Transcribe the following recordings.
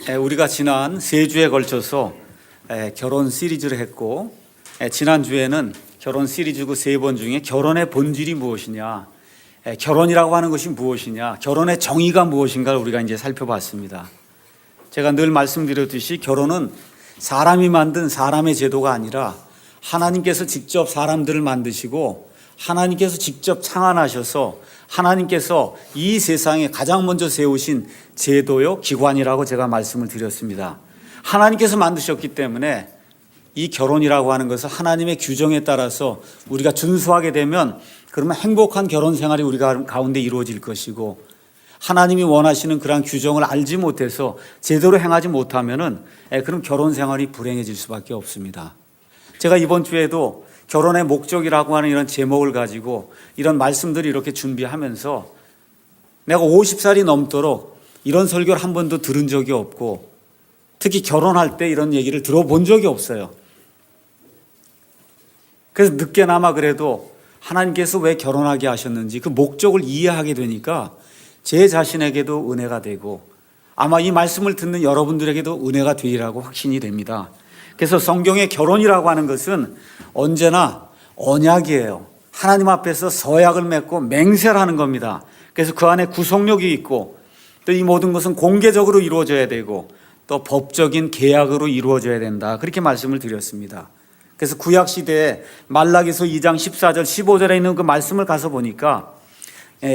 우리가 지난 3주에 걸쳐서 결혼 시리즈를 했고, 지난주에는 결혼 시리즈 그 3번 중에 결혼의 본질이 무엇이냐, 결혼이라고 하는 것이 무엇이냐, 결혼의 정의가 무엇인가를 우리가 이제 살펴봤습니다. 제가 늘 말씀드렸듯이 결혼은 사람이 만든 사람의 제도가 아니라 하나님께서 직접 사람들을 만드시고 하나님께서 직접 창안하셔서 하나님께서 이 세상에 가장 먼저 세우신 제도요 기관이라고 제가 말씀을 드렸습니다. 하나님께서 만드셨기 때문에 이 결혼이라고 하는 것은 하나님의 규정에 따라서 우리가 준수하게 되면 그러면 행복한 결혼 생활이 우리가 가운데 이루어질 것이고, 하나님이 원하시는 그러한 규정을 알지 못해서 제대로 행하지 못하면은 그럼 결혼 생활이 불행해질 수밖에 없습니다. 제가 이번 주에도 결혼의 목적이라고 하는 이런 제목을 가지고 이런 말씀들을 이렇게 준비하면서 내가 50살이 넘도록 이런 설교를 한 번도 들은 적이 없고, 특히 결혼할 때 이런 얘기를 들어본 적이 없어요. 그래서 늦게나마 그래도 하나님께서 왜 결혼하게 하셨는지 그 목적을 이해하게 되니까 제 자신에게도 은혜가 되고 아마 이 말씀을 듣는 여러분들에게도 은혜가 되리라고 확신이 됩니다. 그래서 성경의 결혼이라고 하는 것은 언제나 언약이에요. 하나님 앞에서 서약을 맺고 맹세를 하는 겁니다. 그래서 그 안에 구속력이 있고 또 이 모든 것은 공개적으로 이루어져야 되고 또 법적인 계약으로 이루어져야 된다, 그렇게 말씀을 드렸습니다. 그래서 구약시대에 말라기서 2장 14절 15절에 있는 그 말씀을 가서 보니까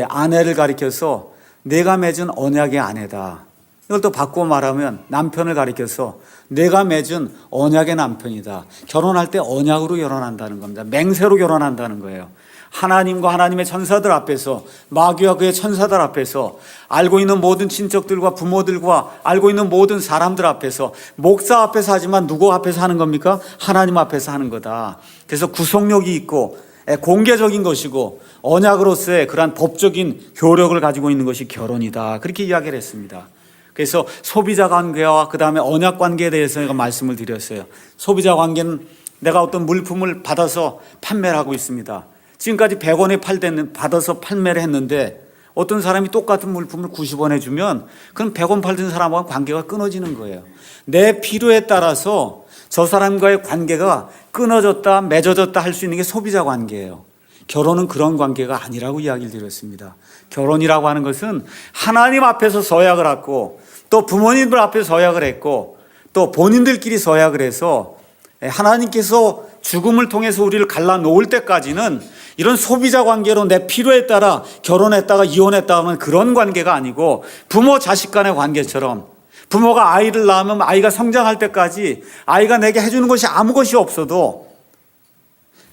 아내를 가리켜서 내가 맺은 언약의 아내다. 이걸 또 바꾸어 말하면 남편을 가리켜서 내가 맺은 언약의 남편이다. 결혼할 때 언약으로 결혼한다는 겁니다. 맹세로 결혼한다는 거예요. 하나님과 하나님의 천사들 앞에서, 마귀와 그의 천사들 앞에서, 알고 있는 모든 친척들과 부모들과 알고 있는 모든 사람들 앞에서, 목사 앞에서 하지만 누구 앞에서 하는 겁니까? 하나님 앞에서 하는 거다. 그래서 구속력이 있고 공개적인 것이고 언약으로서의 그러한 법적인 효력을 가지고 있는 것이 결혼이다, 그렇게 이야기를 했습니다. 그래서 소비자 관계와 그 다음에 언약 관계에 대해서 제가 말씀을 드렸어요. 소비자 관계는 내가 어떤 물품을 받아서 판매를 하고 있습니다. 지금까지 100원에 받아서 판매를 했는데 어떤 사람이 똑같은 물품을 90원에 주면 그럼 100원 팔던 사람과 관계가 끊어지는 거예요. 내 필요에 따라서 저 사람과의 관계가 끊어졌다 맺어졌다 할 수 있는 게 소비자 관계예요. 결혼은 그런 관계가 아니라고 이야기를 드렸습니다. 결혼이라고 하는 것은 하나님 앞에서 서약을 하고 또 부모님들 앞에서 서약을 했고 또 본인들끼리 서약을 해서 하나님께서 죽음을 통해서 우리를 갈라놓을 때까지는 이런 소비자 관계로 내 필요에 따라 결혼했다가 이혼했다가 하면 그런 관계가 아니고, 부모 자식 간의 관계처럼 부모가 아이를 낳으면 아이가 성장할 때까지 아이가 내게 해주는 것이 아무 것이 없어도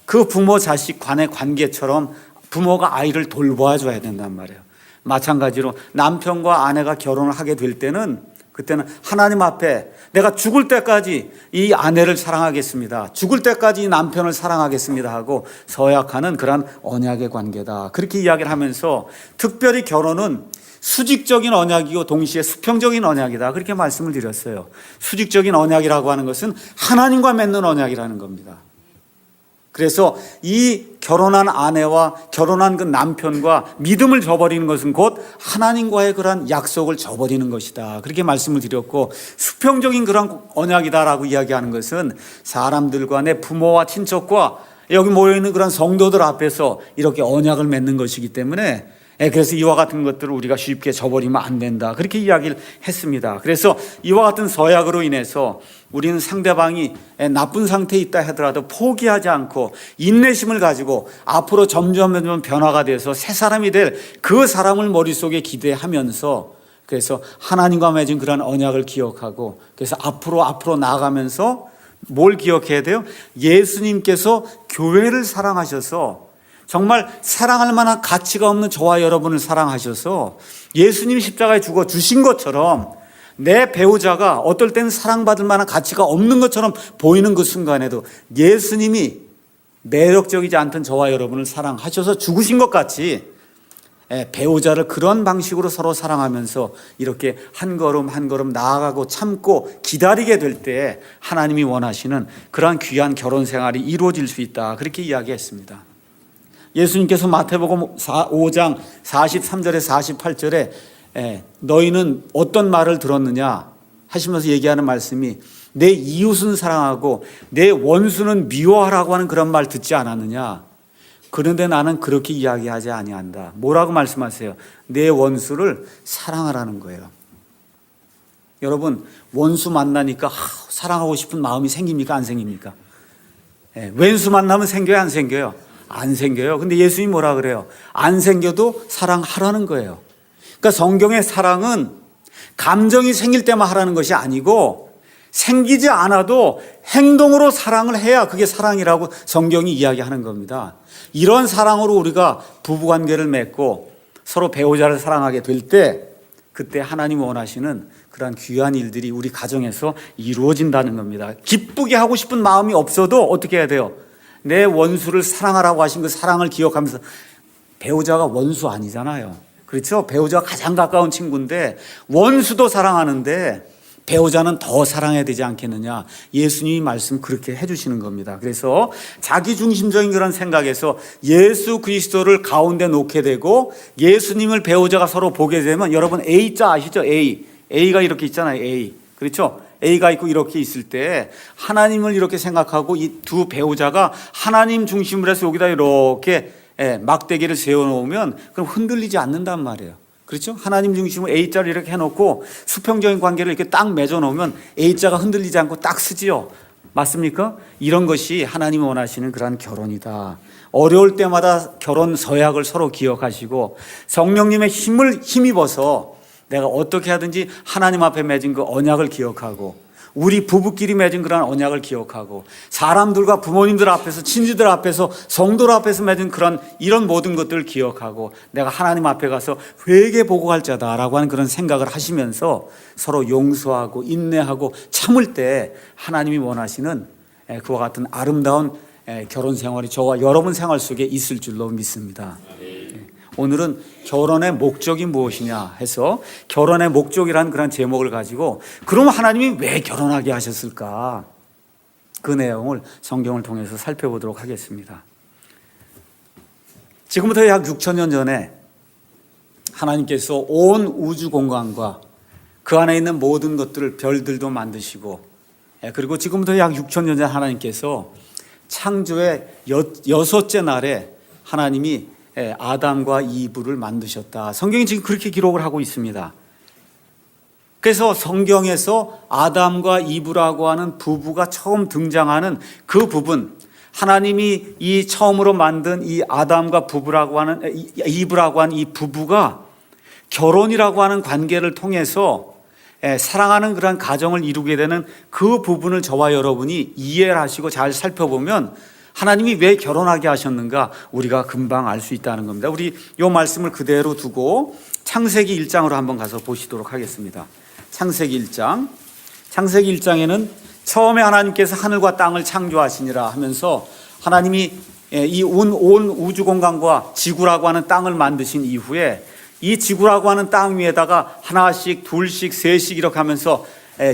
그 부모 자식 간의 관계처럼 부모가 아이를 돌봐줘야 된단 말이에요. 마찬가지로 남편과 아내가 결혼을 하게 될 때는 그때는 하나님 앞에 내가 죽을 때까지 이 아내를 사랑하겠습니다, 죽을 때까지 이 남편을 사랑하겠습니다 하고 서약하는 그런 언약의 관계다, 그렇게 이야기를 하면서 특별히 결혼은 수직적인 언약이고 동시에 수평적인 언약이다, 그렇게 말씀을 드렸어요. 수직적인 언약이라고 하는 것은 하나님과 맺는 언약이라는 겁니다. 그래서 이 결혼한 아내와 결혼한 그 남편과 믿음을 저버리는 것은 곧 하나님과의 그런 약속을 저버리는 것이다, 그렇게 말씀을 드렸고, 수평적인 그런 언약이다라고 이야기하는 것은 사람들과 내 부모와 친척과 여기 모여있는 그런 성도들 앞에서 이렇게 언약을 맺는 것이기 때문에, 그래서 이와 같은 것들을 우리가 쉽게 저버리면 안 된다, 그렇게 이야기를 했습니다. 그래서 이와 같은 서약으로 인해서 우리는 상대방이 나쁜 상태에 있다 하더라도 포기하지 않고 인내심을 가지고 앞으로 점점 변화가 돼서 새 사람이 될 그 사람을 머릿속에 기대하면서, 그래서 하나님과 맺은 그런 언약을 기억하고, 그래서 앞으로 나아가면서 뭘 기억해야 돼요? 예수님께서 교회를 사랑하셔서 정말 사랑할 만한 가치가 없는 저와 여러분을 사랑하셔서 예수님이 십자가에 죽어 주신 것처럼 내 배우자가 어떨 때는 사랑받을 만한 가치가 없는 것처럼 보이는 그 순간에도 예수님이 매력적이지 않던 저와 여러분을 사랑하셔서 죽으신 것 같이 배우자를 그런 방식으로 서로 사랑하면서 이렇게 한 걸음 한 걸음 나아가고 참고 기다리게 될 때 하나님이 원하시는 그러한 귀한 결혼 생활이 이루어질 수 있다, 그렇게 이야기했습니다. 예수님께서 마태복음 5장 43절에 48절에 너희는 어떤 말을 들었느냐 하시면서 얘기하는 말씀이 내 이웃은 사랑하고 내 원수는 미워하라고 하는 그런 말 듣지 않았느냐? 그런데 나는 그렇게 이야기하지 아니한다. 뭐라고 말씀하세요? 내 원수를 사랑하라는 거예요. 여러분, 원수 만나니까 사랑하고 싶은 마음이 생깁니까? 안 생깁니까? 왼수 만나면 생겨요? 안 생겨요? 안 생겨요. 근데 예수님이 뭐라 그래요? 안 생겨도 사랑하라는 거예요. 그러니까 성경의 사랑은 감정이 생길 때만 하라는 것이 아니고 생기지 않아도 행동으로 사랑을 해야 그게 사랑이라고 성경이 이야기하는 겁니다. 이런 사랑으로 우리가 부부관계를 맺고 서로 배우자를 사랑하게 될 때 그때 하나님 원하시는 그러한 귀한 일들이 우리 가정에서 이루어진다는 겁니다. 기쁘게 하고 싶은 마음이 없어도 어떻게 해야 돼요? 내 원수를 사랑하라고 하신 그 사랑을 기억하면서, 배우자가 원수 아니잖아요. 그렇죠? 배우자가 가장 가까운 친구인데 원수도 사랑하는데 배우자는 더 사랑해야 되지 않겠느냐. 예수님이 말씀 그렇게 해주시는 겁니다. 그래서 자기중심적인 그런 생각에서 예수 그리스도를 가운데 놓게 되고 예수님을 배우자가 서로 보게 되면, 여러분 A자 아시죠? A가 이렇게 있잖아요. A. 그렇죠? A가 있고 이렇게 있을 때 하나님을 이렇게 생각하고 이 두 배우자가 하나님 중심으로 해서 여기다 이렇게 막대기를 세워놓으면 그럼 흔들리지 않는단 말이에요. 그렇죠? 하나님 중심으로 A자를 이렇게 해놓고 수평적인 관계를 이렇게 딱 맺어놓으면 A자가 흔들리지 않고 딱 쓰지요. 맞습니까? 이런 것이 하나님이 원하시는 그러한 결혼이다. 어려울 때마다 결혼 서약을 서로 기억하시고 성령님의 힘입어서 내가 어떻게 하든지 하나님 앞에 맺은 그 언약을 기억하고 우리 부부끼리 맺은 그런 언약을 기억하고 사람들과 부모님들 앞에서 친지들 앞에서 성도들 앞에서 맺은 그런 이런 모든 것들을 기억하고 내가 하나님 앞에 가서 회개 보고 갈 자다라고 하는 그런 생각을 하시면서 서로 용서하고 인내하고 참을 때 하나님이 원하시는 그와 같은 아름다운 결혼 생활이 저와 여러분 생활 속에 있을 줄로 믿습니다. 오늘은 결혼의 목적이 무엇이냐 해서 결혼의 목적이라는 그런 제목을 가지고 그럼 하나님이 왜 결혼하게 하셨을까? 그 내용을 성경을 통해서 살펴보도록 하겠습니다. 지금부터 약 6,000년 전에 하나님께서 온 우주 공간과 그 안에 있는 모든 것들을 별들도 만드시고 그리고 지금부터 약 6,000년 전 하나님께서 창조의 여섯째 날에 하나님이 아담과 이브를 만드셨다. 성경이 지금 그렇게 기록을 하고 있습니다. 그래서 성경에서 아담과 이브라고 하는 부부가 처음 등장하는 그 부분, 하나님이 이 처음으로 만든 이 아담과 부부라고 하는 이브라고 하는 이 부부가 결혼이라고 하는 관계를 통해서 사랑하는 그런 가정을 이루게 되는 그 부분을 저와 여러분이 이해를 하시고 잘 살펴보면 하나님이 왜 결혼하게 하셨는가 우리가 금방 알 수 있다는 겁니다. 우리 이 말씀을 그대로 두고 창세기 1장으로 한번 가서 보시도록 하겠습니다. 창세기 1장. 창세기 1장에는 처음에 하나님께서 하늘과 땅을 창조하시니라 하면서 하나님이 이 온 우주 공간과 지구라고 하는 땅을 만드신 이후에 이 지구라고 하는 땅 위에다가 하나씩 둘씩 셋씩 이렇게 하면서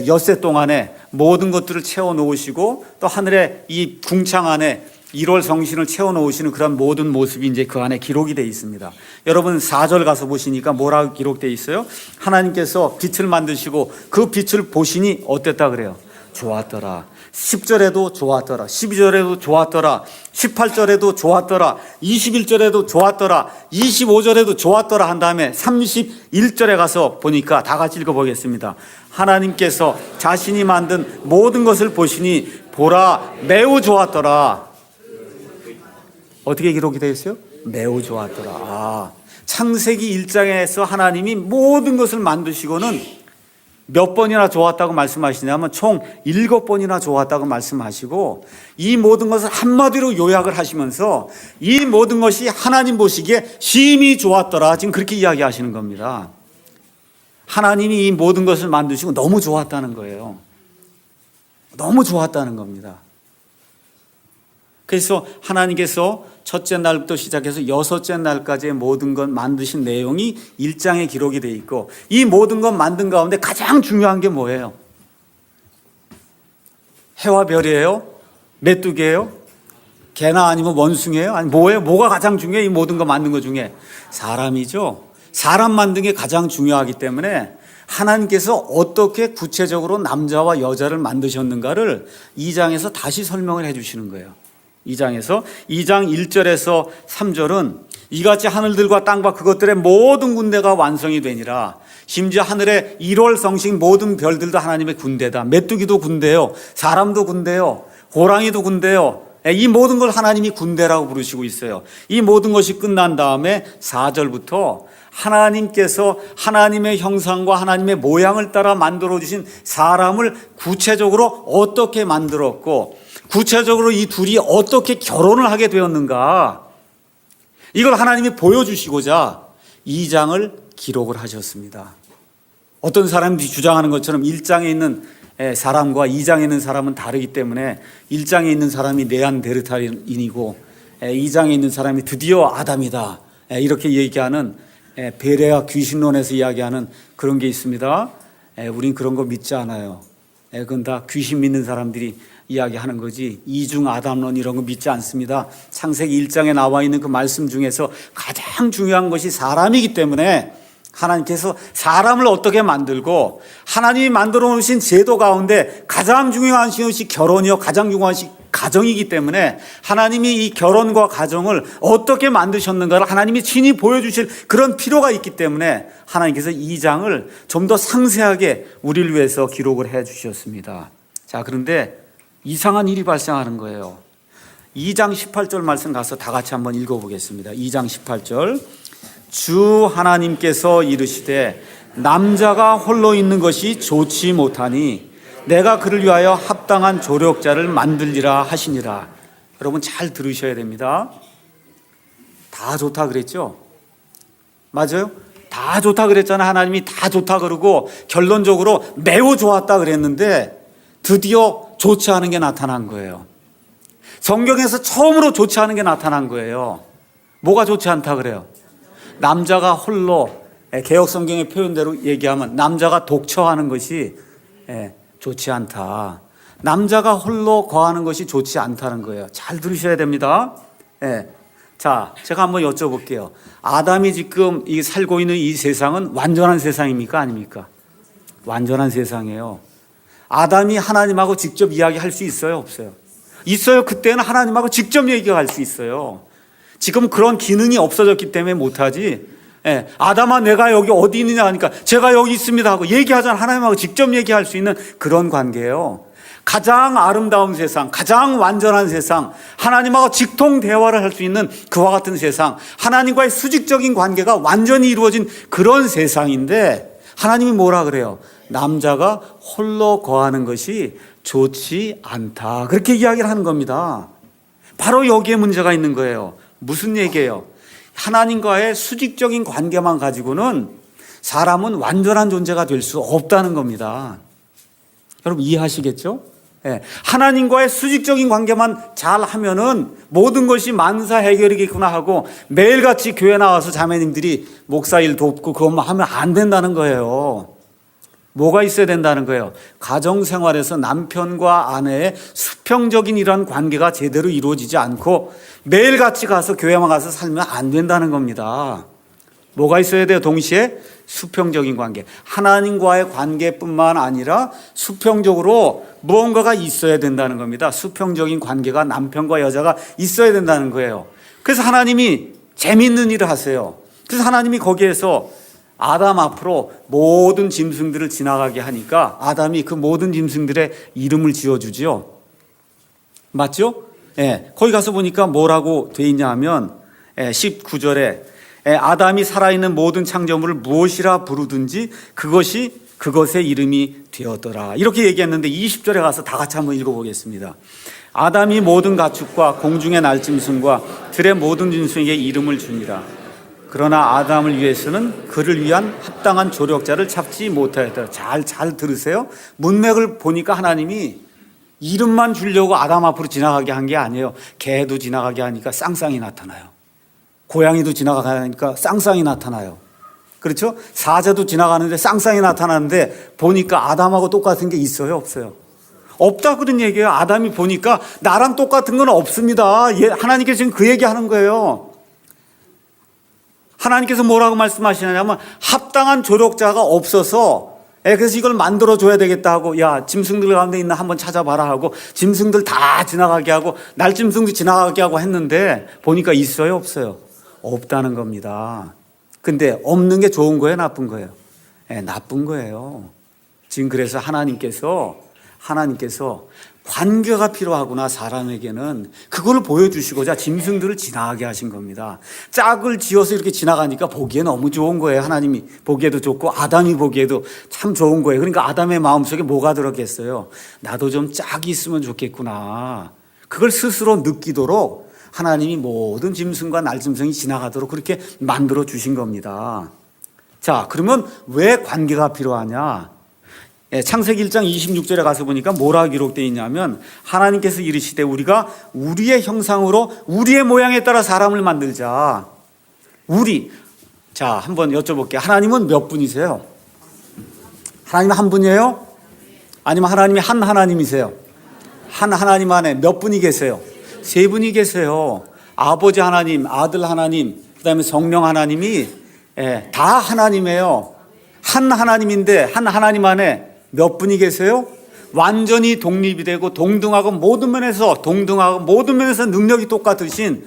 엿새 동안에 모든 것들을 채워 놓으시고 또 하늘의 이 궁창 안에 1월 성신을 채워 놓으시는 그런 모든 모습이 이제 그 안에 기록이 되어 있습니다. 여러분 4절 가서 보시니까 뭐라고 기록되어 있어요? 하나님께서 빛을 만드시고 그 빛을 보시니 어땠다 그래요? 좋았더라. 10절에도 좋았더라. 12절에도 좋았더라. 18절에도 좋았더라. 21절에도 좋았더라. 25절에도 좋았더라 한 다음에 31절에 가서 보니까 다 같이 읽어보겠습니다. 하나님께서 자신이 만든 모든 것을 보시니 보라 매우 좋았더라. 어떻게 기록이 되어 있어요? 매우 좋았더라. 창세기 1장에서 하나님이 모든 것을 만드시고는 몇 번이나 좋았다고 말씀하시냐면 총 7번이나 좋았다고 말씀하시고 이 모든 것을 한마디로 요약을 하시면서 이 모든 것이 하나님 보시기에 심히 좋았더라. 지금 그렇게 이야기하시는 겁니다. 하나님이 이 모든 것을 만드시고 너무 좋았다는 거예요. 너무 좋았다는 겁니다. 그래서 하나님께서 첫째 날부터 시작해서 여섯째 날까지의 모든 것 만드신 내용이 1장에 기록이 되어 있고 이 모든 것 만든 가운데 가장 중요한 게 뭐예요? 해와 별이에요? 메뚜기예요? 개나 아니면 원숭이에요? 아니 뭐예요? 뭐가 가장 중요해요? 이 모든 거 만든 것 중에 사람이죠. 사람 만든 게 가장 중요하기 때문에 하나님께서 어떻게 구체적으로 남자와 여자를 만드셨는가를 2장에서 다시 설명을 해 주시는 거예요. 2장 1절에서 3절은 이같이 하늘들과 땅과 그것들의 모든 군대가 완성이 되니라. 심지어 하늘의 1월 성식 모든 별들도 하나님의 군대다. 메뚜기도 군대요, 사람도 군대요, 호랑이도 군대요. 이 모든 걸 하나님이 군대라고 부르시고 있어요. 이 모든 것이 끝난 다음에 4절부터 하나님께서 하나님의 형상과 하나님의 모양을 따라 만들어주신 사람을 구체적으로 어떻게 만들었고, 구체적으로 이 둘이 어떻게 결혼을 하게 되었는가, 이걸 하나님이 보여주시고자 2장을 기록을 하셨습니다. 어떤 사람들이 주장하는 것처럼 1장에 있는 사람과 2장에 있는 사람은 다르기 때문에 1장에 있는 사람이 네안데르탈인이고 2장에 있는 사람이 드디어 아담이다, 이렇게 얘기하는 베레아 귀신론에서 이야기하는 그런 게 있습니다. 우린 그런 거 믿지 않아요. 그건 다 귀신 믿는 사람들이 이야기하는 거지, 이중 아담론 이런 거 믿지 않습니다. 창세기 1장에 나와 있는 그 말씀 중에서 가장 중요한 것이 사람이기 때문에 하나님께서 사람을 어떻게 만들고, 하나님이 만들어 놓으신 제도 가운데 가장 중요한 것이 결혼이요, 가장 중요한 것이 가정이기 때문에 하나님이 이 결혼과 가정을 어떻게 만드셨는가를 하나님이 친히 보여주실 그런 필요가 있기 때문에 하나님께서 2장을 좀 더 상세하게 우리를 위해서 기록을 해 주셨습니다. 자, 그런데 이상한 일이 발생하는 거예요. 2장 18절 말씀 가서 다 같이 한번 읽어보겠습니다. 2장 18절. 주 하나님께서 이르시되 남자가 홀로 있는 것이 좋지 못하니 내가 그를 위하여 합당한 조력자를 만들리라 하시니라. 여러분 잘 들으셔야 됩니다. 다 좋다 그랬죠? 맞아요? 다 좋다 그랬잖아요. 하나님이 다 좋다 그러고 결론적으로 매우 좋았다 그랬는데 드디어 좋지 않은 게 나타난 거예요. 성경에서 처음으로 좋지 않은 게 나타난 거예요. 뭐가 좋지 않다 그래요? 남자가 홀로, 개역 성경의 표현대로 얘기하면 남자가 독처하는 것이 좋지 않다. 남자가 홀로 거하는 것이 좋지 않다는 거예요. 잘 들으셔야 됩니다. 자, 제가 한번 여쭤볼게요. 아담이 지금 살고 있는 이 세상은 완전한 세상입니까? 아닙니까? 완전한 세상이에요. 아담이 하나님하고 직접 이야기할 수 있어요? 없어요? 있어요. 그때는 하나님하고 직접 얘기할 수 있어요. 지금 그런 기능이 없어졌기 때문에 못하지. 아담아 내가 여기 어디 있느냐 하니까 제가 여기 있습니다 하고 얘기하잖아. 하나님하고 직접 얘기할 수 있는 그런 관계예요. 가장 아름다운 세상, 가장 완전한 세상, 하나님하고 직통 대화를 할 수 있는 그와 같은 세상, 하나님과의 수직적인 관계가 완전히 이루어진 그런 세상인데 하나님이 뭐라 그래요? 남자가 홀로 거하는 것이 좋지 않다, 그렇게 이야기를 하는 겁니다. 바로 여기에 문제가 있는 거예요. 무슨 얘기예요? 하나님과의 수직적인 관계만 가지고는 사람은 완전한 존재가 될 수 없다는 겁니다. 여러분 이해하시겠죠? 하나님과의 수직적인 관계만 잘 하면은 모든 것이 만사 해결이겠구나 하고 매일같이 교회 나와서 자매님들이 목사일 돕고 그것만 하면 안 된다는 거예요. 뭐가 있어야 된다는 거예요? 가정생활에서 남편과 아내의 수평적인 이런 관계가 제대로 이루어지지 않고 매일같이 가서 교회만 가서 살면 안 된다는 겁니다. 뭐가 있어야 돼요? 동시에 수평적인 관계, 하나님과의 관계뿐만 아니라 수평적으로 무언가가 있어야 된다는 겁니다. 수평적인 관계가 남편과 여자가 있어야 된다는 거예요. 그래서 하나님이 재미있는 일을 하세요. 그래서 하나님이 거기에서 아담 앞으로 모든 짐승들을 지나가게 하니까 아담이 그 모든 짐승들의 이름을 지어주지요. 맞죠? 거기 가서 보니까 뭐라고 돼 있냐 하면 19절에 아담이 살아있는 모든 창조물을 무엇이라 부르든지 그것의 이름이 되었더라, 이렇게 얘기했는데 20절에 가서 다 같이 한번 읽어보겠습니다. 아담이 모든 가축과 공중의 날짐승과 들의 모든 짐승에게 이름을 주니라. 그러나 아담을 위해서는 그를 위한 합당한 조력자를 찾지 못하였다. 잘 들으세요. 문맥을 보니까 하나님이 이름만 주려고 아담 앞으로 지나가게 한 게 아니에요. 개도 지나가게 하니까 쌍쌍이 나타나요. 고양이도 지나가게 하니까 쌍쌍이 나타나요. 그렇죠? 사자도 지나가는데 쌍쌍이 나타나는데 보니까 아담하고 똑같은 게 있어요? 없어요? 없다 그런 얘기예요. 아담이 보니까 나랑 똑같은 건 없습니다. 하나님께서 지금 그 얘기하는 거예요. 하나님께서 뭐라고 말씀하시냐면 합당한 조력자가 없어서 그래서 이걸 만들어줘야 되겠다 하고, 야, 짐승들 가운데 있나 한번 찾아봐라 하고, 짐승들 다 지나가게 하고, 날짐승도 지나가게 하고 했는데, 보니까 있어요, 없어요? 없다는 겁니다. 근데 없는 게 좋은 거예요, 나쁜 거예요? 나쁜 거예요. 지금 그래서 하나님께서 관계가 필요하구나, 사람에게는. 그걸 보여주시고자 짐승들을 지나가게 하신 겁니다. 짝을 지어서 이렇게 지나가니까 보기에 너무 좋은 거예요. 하나님이 보기에도 좋고 아담이 보기에도 참 좋은 거예요. 그러니까 아담의 마음속에 뭐가 들었겠어요? 나도 좀 짝이 있으면 좋겠구나. 그걸 스스로 느끼도록 하나님이 모든 짐승과 날짐승이 지나가도록 그렇게 만들어 주신 겁니다. 자, 그러면 왜 관계가 필요하냐? 창세기 1장 26절에 가서 보니까 뭐라 기록되어 있냐면, 하나님께서 이르시되 우리가 우리의 형상으로 우리의 모양에 따라 사람을 만들자. 자, 한번 여쭤볼게요. 하나님은 몇 분이세요? 하나님 한 분이에요? 아니면 하나님이 한 하나님이세요? 한 하나님 안에 몇 분이 계세요? 세 분이 계세요. 아버지 하나님, 아들 하나님, 그 다음에 성령 하나님이 다 하나님이에요. 한 하나님인데 한 하나님 안에 몇 분이 계세요? 완전히 독립이 되고 동등하고 모든 면에서 능력이 똑같으신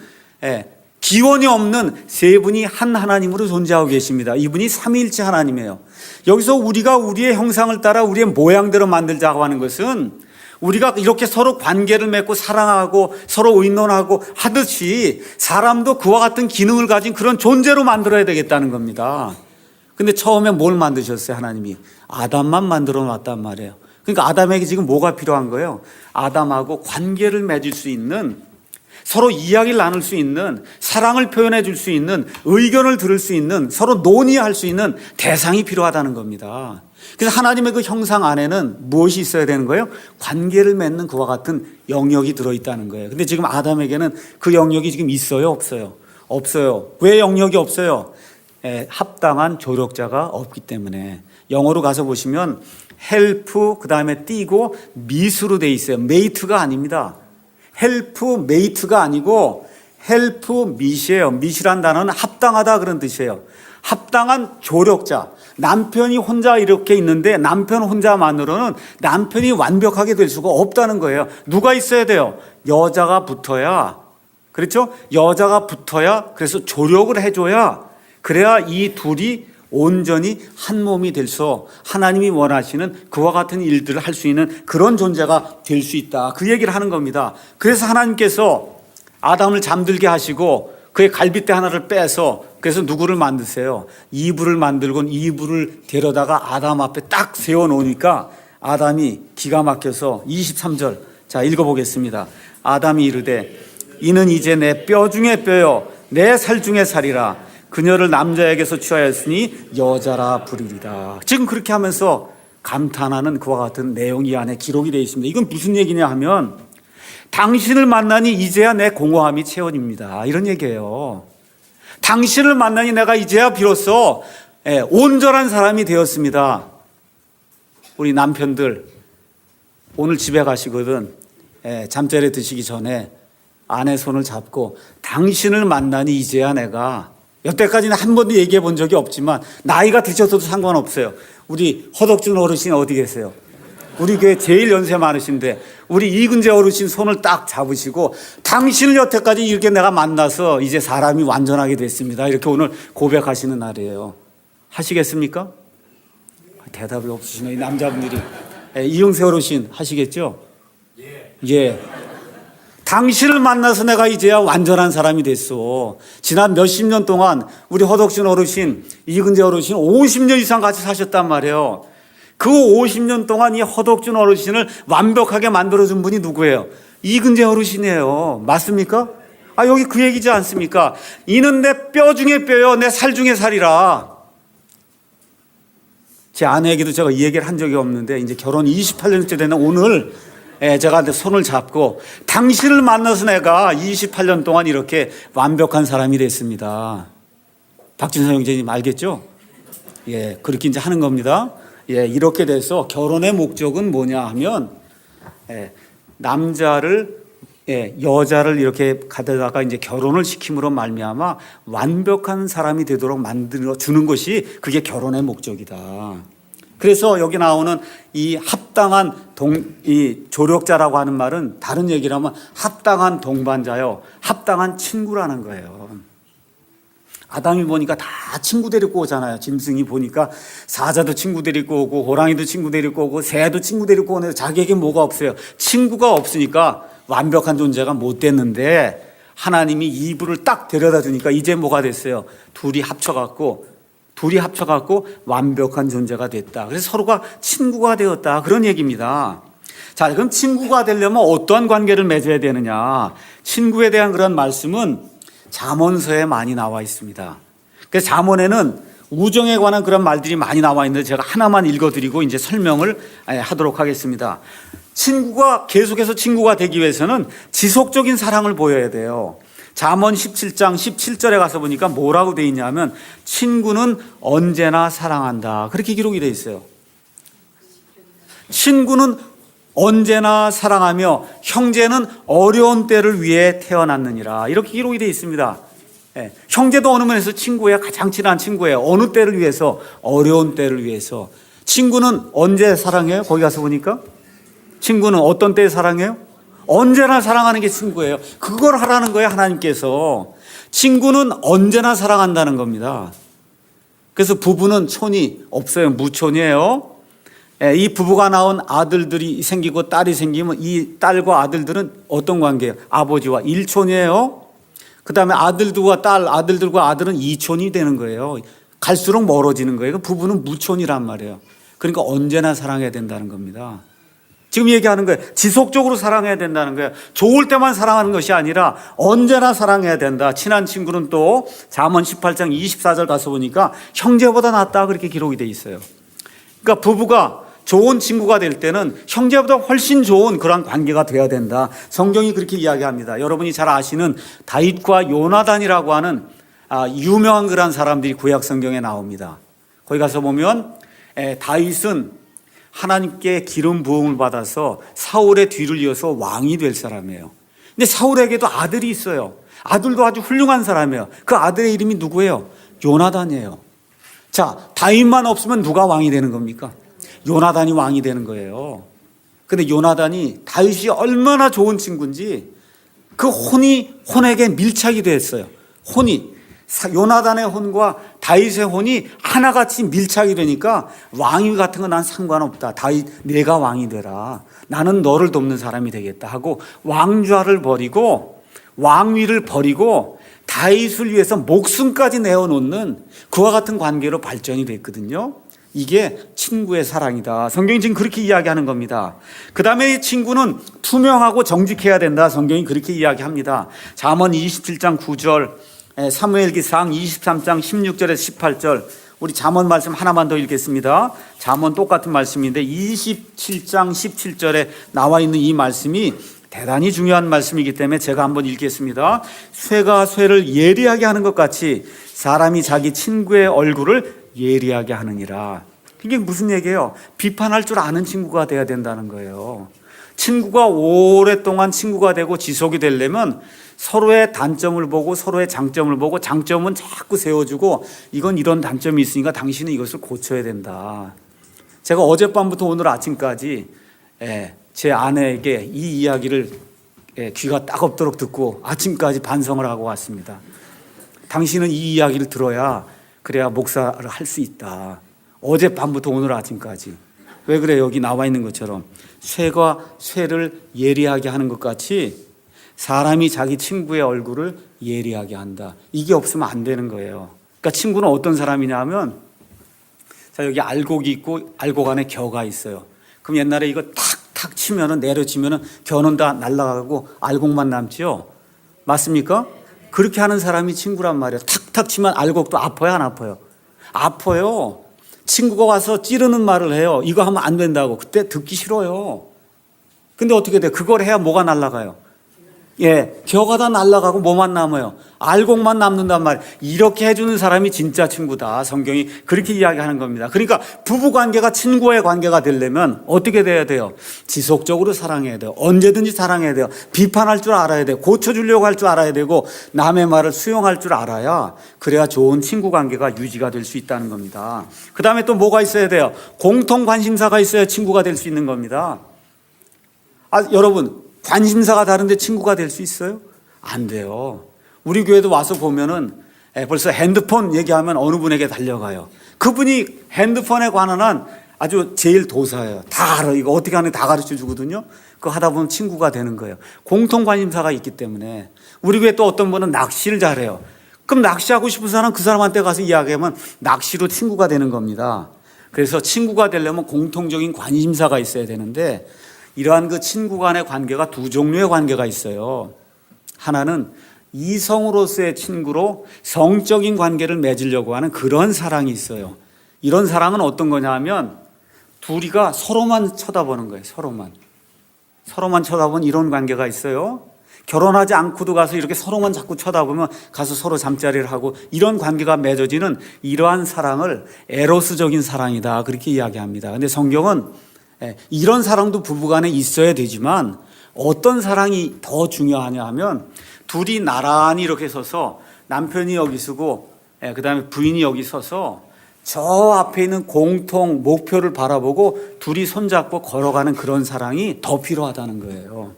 기원이 없는 세 분이 한 하나님으로 존재하고 계십니다. 이분이 삼위일체 하나님이에요. 여기서 우리가 우리의 형상을 따라 우리의 모양대로 만들자고 하는 것은, 우리가 이렇게 서로 관계를 맺고 사랑하고 서로 의논하고 하듯이 사람도 그와 같은 기능을 가진 그런 존재로 만들어야 되겠다는 겁니다. 근데 처음에 뭘 만드셨어요? 하나님이 아담만 만들어 놨단 말이에요. 그러니까 아담에게 지금 뭐가 필요한 거예요? 아담하고 관계를 맺을 수 있는, 서로 이야기를 나눌 수 있는, 사랑을 표현해 줄 수 있는, 의견을 들을 수 있는, 서로 논의할 수 있는 대상이 필요하다는 겁니다. 그래서 하나님의 그 형상 안에는 무엇이 있어야 되는 거예요? 관계를 맺는 그와 같은 영역이 들어있다는 거예요. 근데 지금 아담에게는 그 영역이 지금 있어요, 없어요? 없어요. 왜 영역이 없어요? 합당한 조력자가 없기 때문에. 영어로 가서 보시면 help, 그 다음에 띄고 meet로 돼 있어요. mate가 아닙니다. help mate가 아니고 help meet이에요. meet이란 단어는 합당하다 그런 뜻이에요. 합당한 조력자. 남편이 혼자 이렇게 있는데 남편 혼자만으로는 남편이 완벽하게 될 수가 없다는 거예요. 누가 있어야 돼요? 여자가 붙어야. 그렇죠? 여자가 붙어야, 그래서 조력을 해줘야, 그래야 이 둘이 온전히 한 몸이 돼서 하나님이 원하시는 그와 같은 일들을 할 수 있는 그런 존재가 될 수 있다. 그 얘기를 하는 겁니다. 그래서 하나님께서 아담을 잠들게 하시고 그의 갈빗대 하나를 빼서, 그래서 누구를 만드세요? 이브를 만들고 이브를 데려다가 아담 앞에 딱 세워놓으니까 아담이 기가 막혀서 23절, 자 읽어보겠습니다. 아담이 이르되 이는 이제 내 뼈 중에 뼈요 내 살 중에 살이라. 그녀를 남자에게서 취하였으니 여자라 부르리라. 지금 그렇게 하면서 감탄하는 그와 같은 내용이 이 안에 기록이 되어 있습니다. 이건 무슨 얘기냐 하면, 당신을 만나니 이제야 내 공허함이 채워집니다, 이런 얘기예요. 당신을 만나니 내가 이제야 비로소 온전한 사람이 되었습니다. 우리 남편들 오늘 집에 가시거든 잠자리 드시기 전에 아내 손을 잡고, 당신을 만나니 이제야 내가, 여태까지는 한 번도 얘기해 본 적이 없지만 나이가 드셔도 상관없어요. 우리 허덕준 어르신 어디 계세요? 우리 교회 제일 연세 많으신데 우리 이근재 어르신 손을 딱 잡으시고, 당신을 여태까지 이렇게 내가 만나서 이제 사람이 완전하게 됐습니다, 이렇게 오늘 고백하시는 날이에요. 하시겠습니까? 대답이 없으시네, 이 남자분들이. 이용세 어르신 하시겠죠? 예. 당신을 만나서 내가 이제야 완전한 사람이 됐어. 지난 몇십 년 동안 우리 허덕준 어르신, 이근재 어르신 50년 이상 같이 사셨단 말이에요. 그 50년 동안 이 허덕준 어르신을 완벽하게 만들어준 분이 누구예요? 이근재 어르신이에요. 맞습니까? 여기 그 얘기지 않습니까? 이는 내 뼈 중에 뼈요 내 살 중에 살이라. 제 아내에게도 제가 이 얘기를 한 적이 없는데, 이제 결혼 28년째 되는 오늘 제가 손을 잡고, 당신을 만나서 내가 28년 동안 이렇게 완벽한 사람이 됐습니다. 박진성 형제님 알겠죠? 예, 그렇게 이제 하는 겁니다. 예, 이렇게 돼서 결혼의 목적은 뭐냐 하면, 남자를, 여자를 이렇게 가져다가 이제 결혼을 시킴으로 말미암아 완벽한 사람이 되도록 만들어 주는 것이, 그게 결혼의 목적이다. 그래서 여기 나오는 이 합당한 이 조력자라고 하는 말은 다른 얘기를 하면 합당한 동반자요, 합당한 친구라는 거예요. 아담이 보니까 다 친구 데리고 오잖아요. 짐승이 보니까 사자도 친구 데리고 오고 호랑이도 친구 데리고 오고 새도 친구 데리고 오는데 자기에게 뭐가 없어요. 친구가 없으니까 완벽한 존재가 못 됐는데 하나님이 이브를 딱 데려다 주니까 이제 뭐가 됐어요. 둘이 합쳐갖고 완벽한 존재가 됐다. 그래서 서로가 친구가 되었다. 그런 얘기입니다. 자, 그럼 친구가 되려면 어떠한 관계를 맺어야 되느냐. 친구에 대한 그런 말씀은 잠언서에 많이 나와 있습니다. 그래서 잠언에는 우정에 관한 그런 말들이 많이 나와 있는데 제가 하나만 읽어드리고 이제 설명을 하도록 하겠습니다. 친구가 계속해서 친구가 되기 위해서는 지속적인 사랑을 보여야 돼요. 잠언 17장 17절에 가서 보니까 뭐라고 되어 있냐면 친구는 언제나 사랑한다. 그렇게 기록이 되어 있어요. 친구는 언제나 사랑하며 형제는 어려운 때를 위해 태어났느니라. 이렇게 기록이 되어 있습니다. 형제도 어느 면에서 친구예요. 가장 친한 친구예요. 어느 때를 위해서? 어려운 때를 위해서. 친구는 언제 사랑해요? 거기 가서 보니까 친구는 어떤 때에 사랑해요? 언제나 사랑하는 게 친구예요. 그걸 하라는 거예요. 하나님께서. 친구는 언제나 사랑한다는 겁니다. 그래서 부부는 촌이 없어요. 무촌이에요. 이 부부가 낳은 아들들이 생기고 딸이 생기면 이 딸과 아들들은 어떤 관계예요? 아버지와 일촌이에요. 그 다음에 아들들과 딸, 아들들과 아들은 이촌이 되는 거예요. 갈수록 멀어지는 거예요. 부부는 무촌이란 말이에요. 그러니까 언제나 사랑해야 된다는 겁니다. 지금 얘기하는 거예요. 지속적으로 사랑해야 된다는 거예요. 좋을 때만 사랑하는 것이 아니라 언제나 사랑해야 된다. 친한 친구는 또 잠언 18장 24절 가서 보니까 형제보다 낫다 그렇게 기록이 돼 있어요. 그러니까 부부가 좋은 친구가 될 때는 형제보다 훨씬 좋은 그런 관계가 되어야 된다. 성경이 그렇게 이야기합니다. 여러분이 잘 아시는 다윗과 요나단이라고 하는 유명한 그런 사람들이 구약 성경에 나옵니다. 거기 가서 보면 다윗은 하나님께 기름 부음을 받아서 사울의 뒤를 이어서 왕이 될 사람이에요. 근데 사울에게도 아들이 있어요. 아들도 아주 훌륭한 사람이에요. 그 아들의 이름이 누구예요? 요나단이에요. 자, 다윗만 없으면 누가 왕이 되는 겁니까? 요나단이 왕이 되는 거예요. 근데 요나단이 다윗이 얼마나 좋은 친구인지 그 혼에게 밀착이 됐어요. 요나단의 혼과 다윗의 혼이 하나같이 밀착이 되니까 왕위 같은 거 난 상관없다. 다윗 내가 왕이 되라. 나는 너를 돕는 사람이 되겠다 하고 왕좌를 버리고 왕위를 버리고 다윗을 위해서 목숨까지 내어놓는 그와 같은 관계로 발전이 됐거든요. 이게 친구의 사랑이다. 성경이 지금 그렇게 이야기하는 겁니다. 그 다음에 이 친구는 투명하고 정직해야 된다. 성경이 그렇게 이야기합니다. 잠언 27장 9절, 사무엘기상 23장 16절에서 18절, 우리 잠언 말씀 하나만 더 읽겠습니다. 잠언 똑같은 말씀인데 27장 17절에 나와 있는 이 말씀이 대단히 중요한 말씀이기 때문에 제가 한번 읽겠습니다. 쇠가 쇠를 예리하게 하는 것 같이 사람이 자기 친구의 얼굴을 예리하게 하느니라. 이게 무슨 얘기예요? 비판할 줄 아는 친구가 돼야 된다는 거예요. 친구가 오랫동안 친구가 되고 지속이 되려면 서로의 단점을 보고 서로의 장점을 보고 장점은 자꾸 세워주고 이건 이런 단점이 있으니까 당신은 이것을 고쳐야 된다. 제가 어젯밤부터 오늘 아침까지 제 아내에게 이 이야기를 귀가 따갑도록 듣고 아침까지 반성을 하고 왔습니다. 당신은 이 이야기를 들어야 그래야 목사를 할 수 있다. 어젯밤부터 오늘 아침까지. 왜 그래? 여기 나와 있는 것처럼 쇠가 쇠를 예리하게 하는 것 같이 사람이 자기 친구의 얼굴을 예리하게 한다. 이게 없으면 안 되는 거예요. 그러니까 친구는 어떤 사람이냐 하면, 자, 여기 알곡이 있고 알곡 안에 겨가 있어요. 그럼 옛날에 이거 탁탁 치면은, 내려치면은 겨는 다 날아가고 알곡만 남지요. 맞습니까? 그렇게 하는 사람이 친구란 말이에요. 탁탁 치면 알곡도 아파요, 안 아파요? 아파요. 친구가 와서 찌르는 말을 해요. 이거 하면 안 된다고. 그때 듣기 싫어요. 근데 어떻게 돼? 그걸 해야 뭐가 날아가요? 겨가 다 날아가고 뭐만 남아요? 알곡만 남는단 말이에요. 이렇게 해주는 사람이 진짜 친구다. 성경이 그렇게 이야기하는 겁니다. 그러니까 부부관계가 친구의 관계가 되려면 어떻게 돼야 돼요? 지속적으로 사랑해야 돼요. 언제든지 사랑해야 돼요. 비판할 줄 알아야 돼요. 고쳐주려고 할 줄 알아야 되고 남의 말을 수용할 줄 알아야 그래야 좋은 친구 관계가 유지가 될 수 있다는 겁니다. 그 다음에 또 뭐가 있어야 돼요? 공통 관심사가 있어야 친구가 될 수 있는 겁니다. 여러분, 관심사가 다른데 친구가 될 수 있어요? 안 돼요. 우리 교회도 와서 보면은 벌써 핸드폰 얘기하면 어느 분에게 달려가요. 그분이 핸드폰에 관한 한 아주 제일 도사예요. 다 알아. 이거 어떻게 하는지 다 가르쳐 주거든요. 그거 하다 보면 친구가 되는 거예요. 공통 관심사가 있기 때문에. 우리 교회 또 어떤 분은 낚시를 잘해요. 그럼 낚시하고 싶은 사람은 그 사람한테 가서 이야기하면 낚시로 친구가 되는 겁니다. 그래서 친구가 되려면 공통적인 관심사가 있어야 되는데 이러한 그 친구 간의 관계가 두 종류의 관계가 있어요. 하나는 이성으로서의 친구로 성적인 관계를 맺으려고 하는 그런 사랑이 있어요. 이런 사랑은 어떤 거냐 하면 둘이가 서로만 쳐다보는 거예요. 서로만 쳐다보는 이런 관계가 있어요. 결혼하지 않고도 가서 이렇게 서로만 자꾸 쳐다보면 가서 서로 잠자리를 하고 이런 관계가 맺어지는 이러한 사랑을 에로스적인 사랑이다. 그렇게 이야기합니다. 근데 성경은 이런 사랑도 부부간에 있어야 되지만 어떤 사랑이 더 중요하냐 하면 둘이 나란히 이렇게 서서 남편이 여기 서고 그 다음에 부인이 여기 서서 저 앞에 있는 공통 목표를 바라보고 둘이 손잡고 걸어가는 그런 사랑이 더 필요하다는 거예요.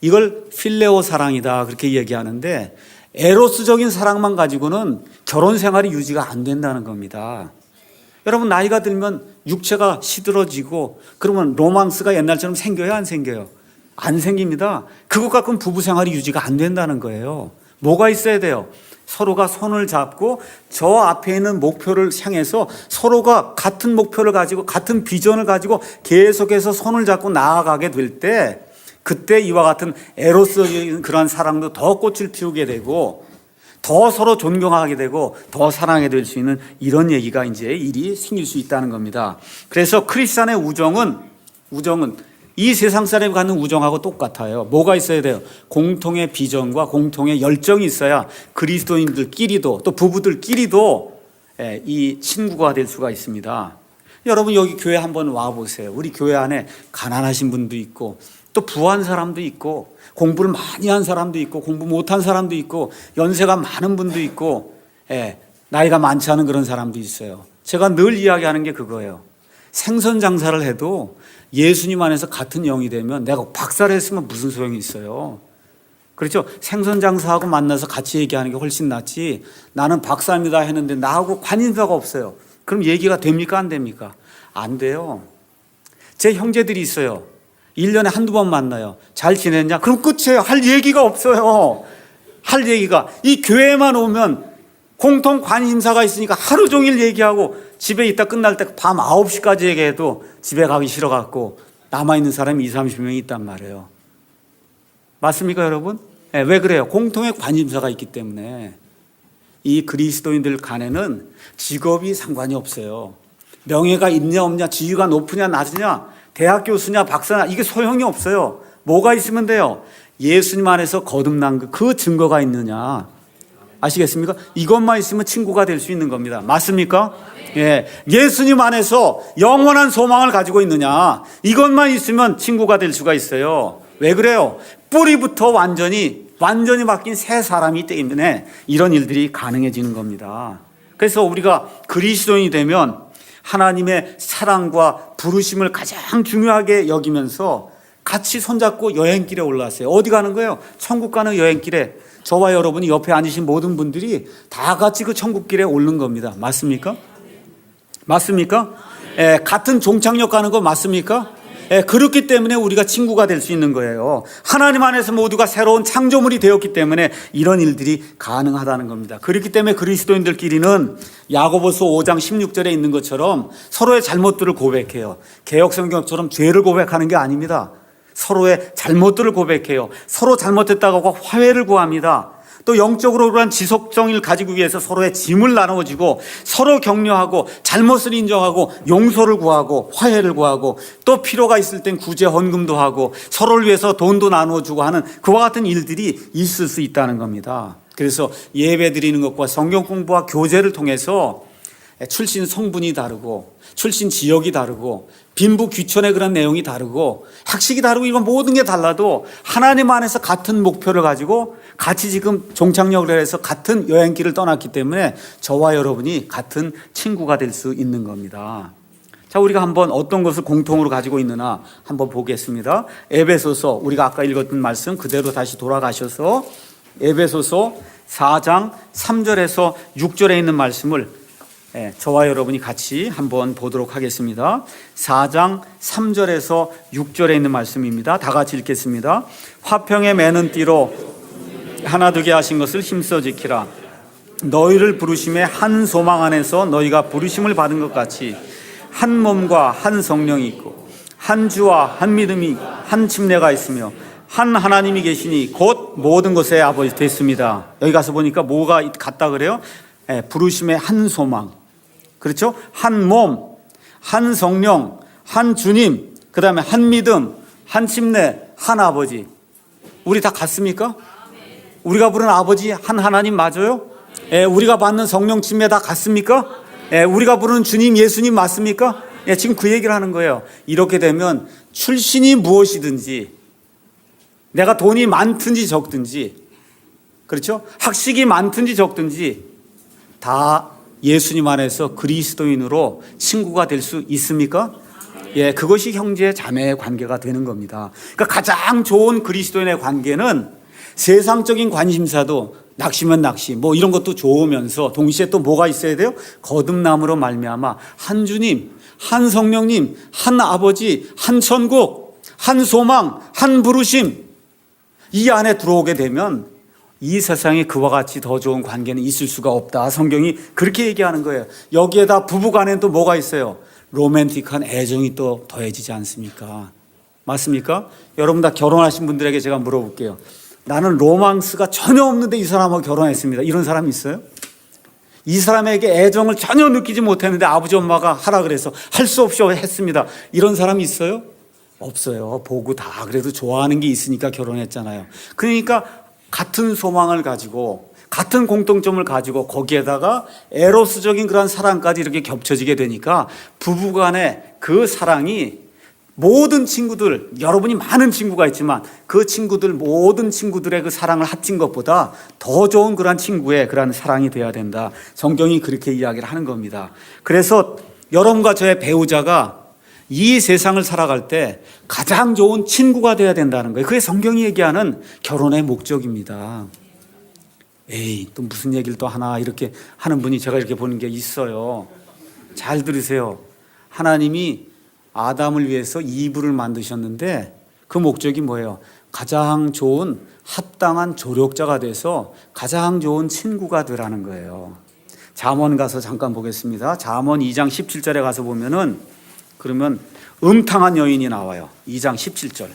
이걸 필레오 사랑이다 그렇게 얘기하는데 에로스적인 사랑만 가지고는 결혼 생활이 유지가 안 된다는 겁니다. 여러분 나이가 들면 육체가 시들어지고 그러면 로망스가 옛날처럼 생겨요? 안 생겨요? 안 생깁니다. 그것 갖고는 부부 생활이 유지가 안 된다는 거예요. 뭐가 있어야 돼요? 서로가 손을 잡고 저 앞에 있는 목표를 향해서 서로가 같은 목표를 가지고 같은 비전을 가지고 계속해서 손을 잡고 나아가게 될 때 그때 이와 같은 에로스적인 그런 사랑도 더 꽃을 피우게 되고 더 서로 존경하게 되고 더 사랑하게 될 수 있는 이런 얘기가 이제 일이 생길 수 있다는 겁니다. 그래서 크리스찬의 우정은 이 세상 사람이 갖는 우정하고 똑같아요. 뭐가 있어야 돼요? 공통의 비전과 공통의 열정이 있어야 그리스도인들끼리도 또 부부들끼리도 이 친구가 될 수가 있습니다. 여러분 여기 교회 한번 와보세요. 우리 교회 안에 가난하신 분도 있고 또 부한 사람도 있고 공부를 많이 한 사람도 있고 공부 못한 사람도 있고 연세가 많은 분도 있고 나이가 많지 않은 그런 사람도 있어요. 제가 늘 이야기하는 게 그거예요. 생선 장사를 해도 예수님 안에서 같은 영이 되면 내가 박사를 했으면 무슨 소용이 있어요. 그렇죠? 생선 장사하고 만나서 같이 얘기하는 게 훨씬 낫지 나는 박사입니다 했는데 나하고 관심사가 없어요. 그럼 얘기가 됩니까 안 됩니까? 안 돼요. 제 형제들이 있어요. 1년에 한두 번 만나요. 잘 지냈냐? 그럼 끝이에요. 할 얘기가 없어요. 할 얘기가. 이 교회만 오면 공통 관심사가 있으니까 하루 종일 얘기하고 집에 있다 끝날 때 밤 9시까지 얘기해도 집에 가기 싫어갖고 남아있는 사람이 20, 30명이 있단 말이에요. 맞습니까 여러분? 왜 그래요? 공통의 관심사가 있기 때문에. 이 그리스도인들 간에는 직업이 상관이 없어요. 명예가 있냐 없냐, 지위가 높으냐 낮으냐, 대학 교수냐 박사냐 이게 소용이 없어요. 뭐가 있으면 돼요? 예수님 안에서 거듭난 그 증거가 있느냐. 아시겠습니까? 이것만 있으면 친구가 될 수 있는 겁니다. 맞습니까? 예수님 안에서 영원한 소망을 가지고 있느냐. 이것만 있으면 친구가 될 수가 있어요. 왜 그래요? 뿌리부터 완전히 바뀐 새 사람이기 때문에 이런 일들이 가능해지는 겁니다. 그래서 우리가 그리스도인이 되면 하나님의 사랑과 부르심을 가장 중요하게 여기면서 같이 손잡고 여행길에 올라왔어요. 어디 가는 거예요? 천국 가는 여행길에 저와 여러분이 옆에 앉으신 모든 분들이 다 같이 그 천국길에 오른 겁니다. 맞습니까? 맞습니까? 같은 종착역 가는 거 맞습니까? 그렇기 때문에 우리가 친구가 될 수 있는 거예요. 하나님 안에서 모두가 새로운 창조물이 되었기 때문에 이런 일들이 가능하다는 겁니다. 그렇기 때문에 그리스도인들끼리는 야고보서 5장 16절에 있는 것처럼 서로의 잘못들을 고백해요. 개역성경처럼 죄를 고백하는 게 아닙니다. 서로의 잘못들을 고백해요. 서로 잘못했다고 화해를 구합니다. 또 영적으로 그러한 지속성을 가지고 위해서 서로의 짐을 나누어주고 서로 격려하고 잘못을 인정하고 용서를 구하고 화해를 구하고 또 필요가 있을 땐 구제 헌금도 하고 서로를 위해서 돈도 나누어주고 하는 그와 같은 일들이 있을 수 있다는 겁니다. 그래서 예배 드리는 것과 성경 공부와 교제를 통해서 출신 성분이 다르고 출신 지역이 다르고 빈부 귀천의 그런 내용이 다르고 학식이 다르고 이건 모든 게 달라도 하나님 안에서 같은 목표를 가지고 같이 지금 종착역을 해서 같은 여행길을 떠났기 때문에 저와 여러분이 같은 친구가 될 수 있는 겁니다. 자, 우리가 한번 어떤 것을 공통으로 가지고 있느냐 한번 보겠습니다. 에베소서, 우리가 아까 읽었던 말씀 그대로 다시 돌아가셔서 에베소서 4장 3절에서 6절에 있는 말씀을 저와 여러분이 같이 한번 보도록 하겠습니다. 4장 3절에서 6절에 있는 말씀입니다. 다 같이 읽겠습니다. 화평에 매는 띠로 하나 되게 하신 것을 힘써 지키라. 너희를 부르심에 한 소망 안에서 너희가 부르심을 받은 것 같이 한 몸과 한 성령이 있고 한 주와 한 믿음이 한 침례가 있으며 한 하나님이 계시니 곧 모든 것의 아버지 됐습니다. 여기 가서 보니까 뭐가 같다 그래요? 부르심의 한 소망, 그렇죠? 한 몸, 한 성령, 한 주님, 그 다음에 한 믿음, 한 침례, 한 아버지. 우리 다 같습니까? 우리가 부르는 아버지 한 하나님 맞아요? 우리가 받는 성령 침례 다 같습니까? 우리가 부르는 주님 예수님 맞습니까? 지금 그 얘기를 하는 거예요. 이렇게 되면 출신이 무엇이든지 내가 돈이 많든지 적든지, 그렇죠? 학식이 많든지 적든지 다 예수님 안에서 그리스도인으로 친구가 될 수 있습니까? 그것이 형제 자매의 관계가 되는 겁니다. 그러니까 가장 좋은 그리스도인의 관계는 세상적인 관심사도 낚시면 낚시 뭐 이런 것도 좋으면서 동시에 또 뭐가 있어야 돼요? 거듭남으로 말미암아 한 주님, 한 성령님, 한 아버지, 한 천국, 한 소망, 한 부르심, 이 안에 들어오게 되면 이 세상에 그와 같이 더 좋은 관계는 있을 수가 없다. 성경이 그렇게 얘기하는 거예요. 여기에다 부부간에는 또 뭐가 있어요? 로맨틱한 애정이 또 더해지지 않습니까? 맞습니까? 여러분 다 결혼하신 분들에게 제가 물어볼게요. 나는 로망스가 전혀 없는데 이 사람하고 결혼했습니다. 이런 사람 있어요? 이 사람에게 애정을 전혀 느끼지 못했는데 아버지 엄마가 하라 그래서 할 수 없이 했습니다. 이런 사람 있어요? 없어요. 보고 다 그래도 좋아하는 게 있으니까 결혼했잖아요. 그러니까 같은 소망을 가지고 같은 공통점을 가지고 거기에다가 에로스적인 그런 사랑까지 이렇게 겹쳐지게 되니까 부부간의 그 사랑이 모든 친구들, 여러분이 많은 친구가 있지만 그 친구들 모든 친구들의 그 사랑을 합친 것보다 더 좋은 그런 친구의 그런 사랑이 돼야 된다. 성경이 그렇게 이야기를 하는 겁니다. 그래서 여러분과 저의 배우자가 이 세상을 살아갈 때 가장 좋은 친구가 돼야 된다는 거예요. 그게 성경이 얘기하는 결혼의 목적입니다. 또 무슨 얘기를 또 하나 이렇게 하는 분이 제가 이렇게 보는 게 있어요. 잘 들으세요. 하나님이 아담을 위해서 이브를 만드셨는데 그 목적이 뭐예요? 가장 좋은 합당한 조력자가 돼서 가장 좋은 친구가 되라는 거예요. 잠언 가서 잠깐 보겠습니다. 잠언 2장 17절에 가서 보면은 그러면 음탕한 여인이 나와요. 2장 17절.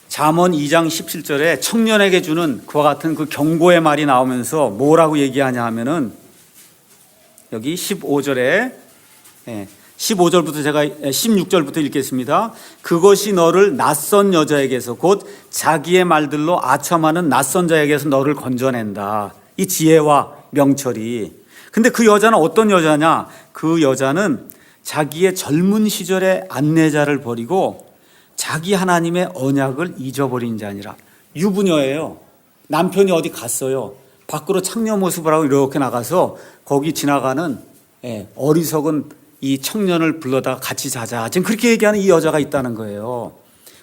잠언 2장 17절에 청년에게 주는 그와 같은 그 경고의 말이 나오면서 뭐라고 얘기하냐 하면은 여기 15절에 15절부터 제가 16절부터 읽겠습니다. 그것이 너를 낯선 여자에게서 곧 자기의 말들로 아첨하는 낯선 자에게서 너를 건져낸다. 이 지혜와 명철이. 근데 그 여자는 어떤 여자냐? 그 여자는 자기의 젊은 시절의 안내자를 버리고 자기 하나님의 언약을 잊어버린 자니라. 유부녀예요. 남편이 어디 갔어요. 밖으로 창녀 모습을 하고 이렇게 나가서 거기 지나가는 어리석은 이 청년을 불러다 같이 자자. 지금 그렇게 얘기하는 이 여자가 있다는 거예요.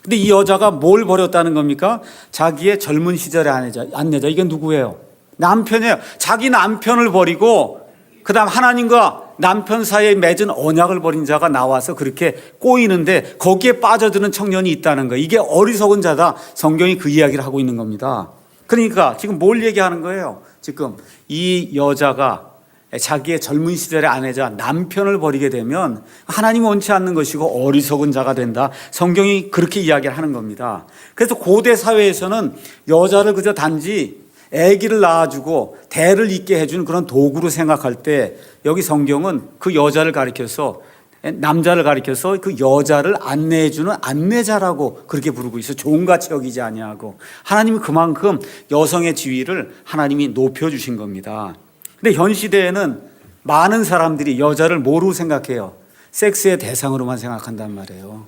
근데 이 여자가 뭘 버렸다는 겁니까? 자기의 젊은 시절의 안내자. 이게 누구예요? 남편이에요. 자기 남편을 버리고 그 다음 하나님과 남편 사이에 맺은 언약을 버린 자가 나와서 그렇게 꼬이는데 거기에 빠져드는 청년이 있다는 거예요. 이게 어리석은 자다. 성경이 그 이야기를 하고 있는 겁니다. 그러니까 지금 뭘 얘기하는 거예요? 지금 이 여자가 자기의 젊은 시절의 아내자 남편을 버리게 되면 하나님 원치 않는 것이고 어리석은 자가 된다. 성경이 그렇게 이야기를 하는 겁니다. 그래서 고대 사회에서는 여자를 그저 단지 아기를 낳아주고 대를 잇게 해주는 그런 도구로 생각할 때 여기 성경은 그 여자를 가리켜서 남자를 가리켜서 그 여자를 안내해주는 안내자라고 그렇게 부르고 있어. 종같이 여기지 아니하고 하나님이 그만큼 여성의 지위를 하나님이 높여주신 겁니다. 근데 현 시대에는 많은 사람들이 여자를 뭐로 생각해요? 섹스의 대상으로만 생각한단 말이에요.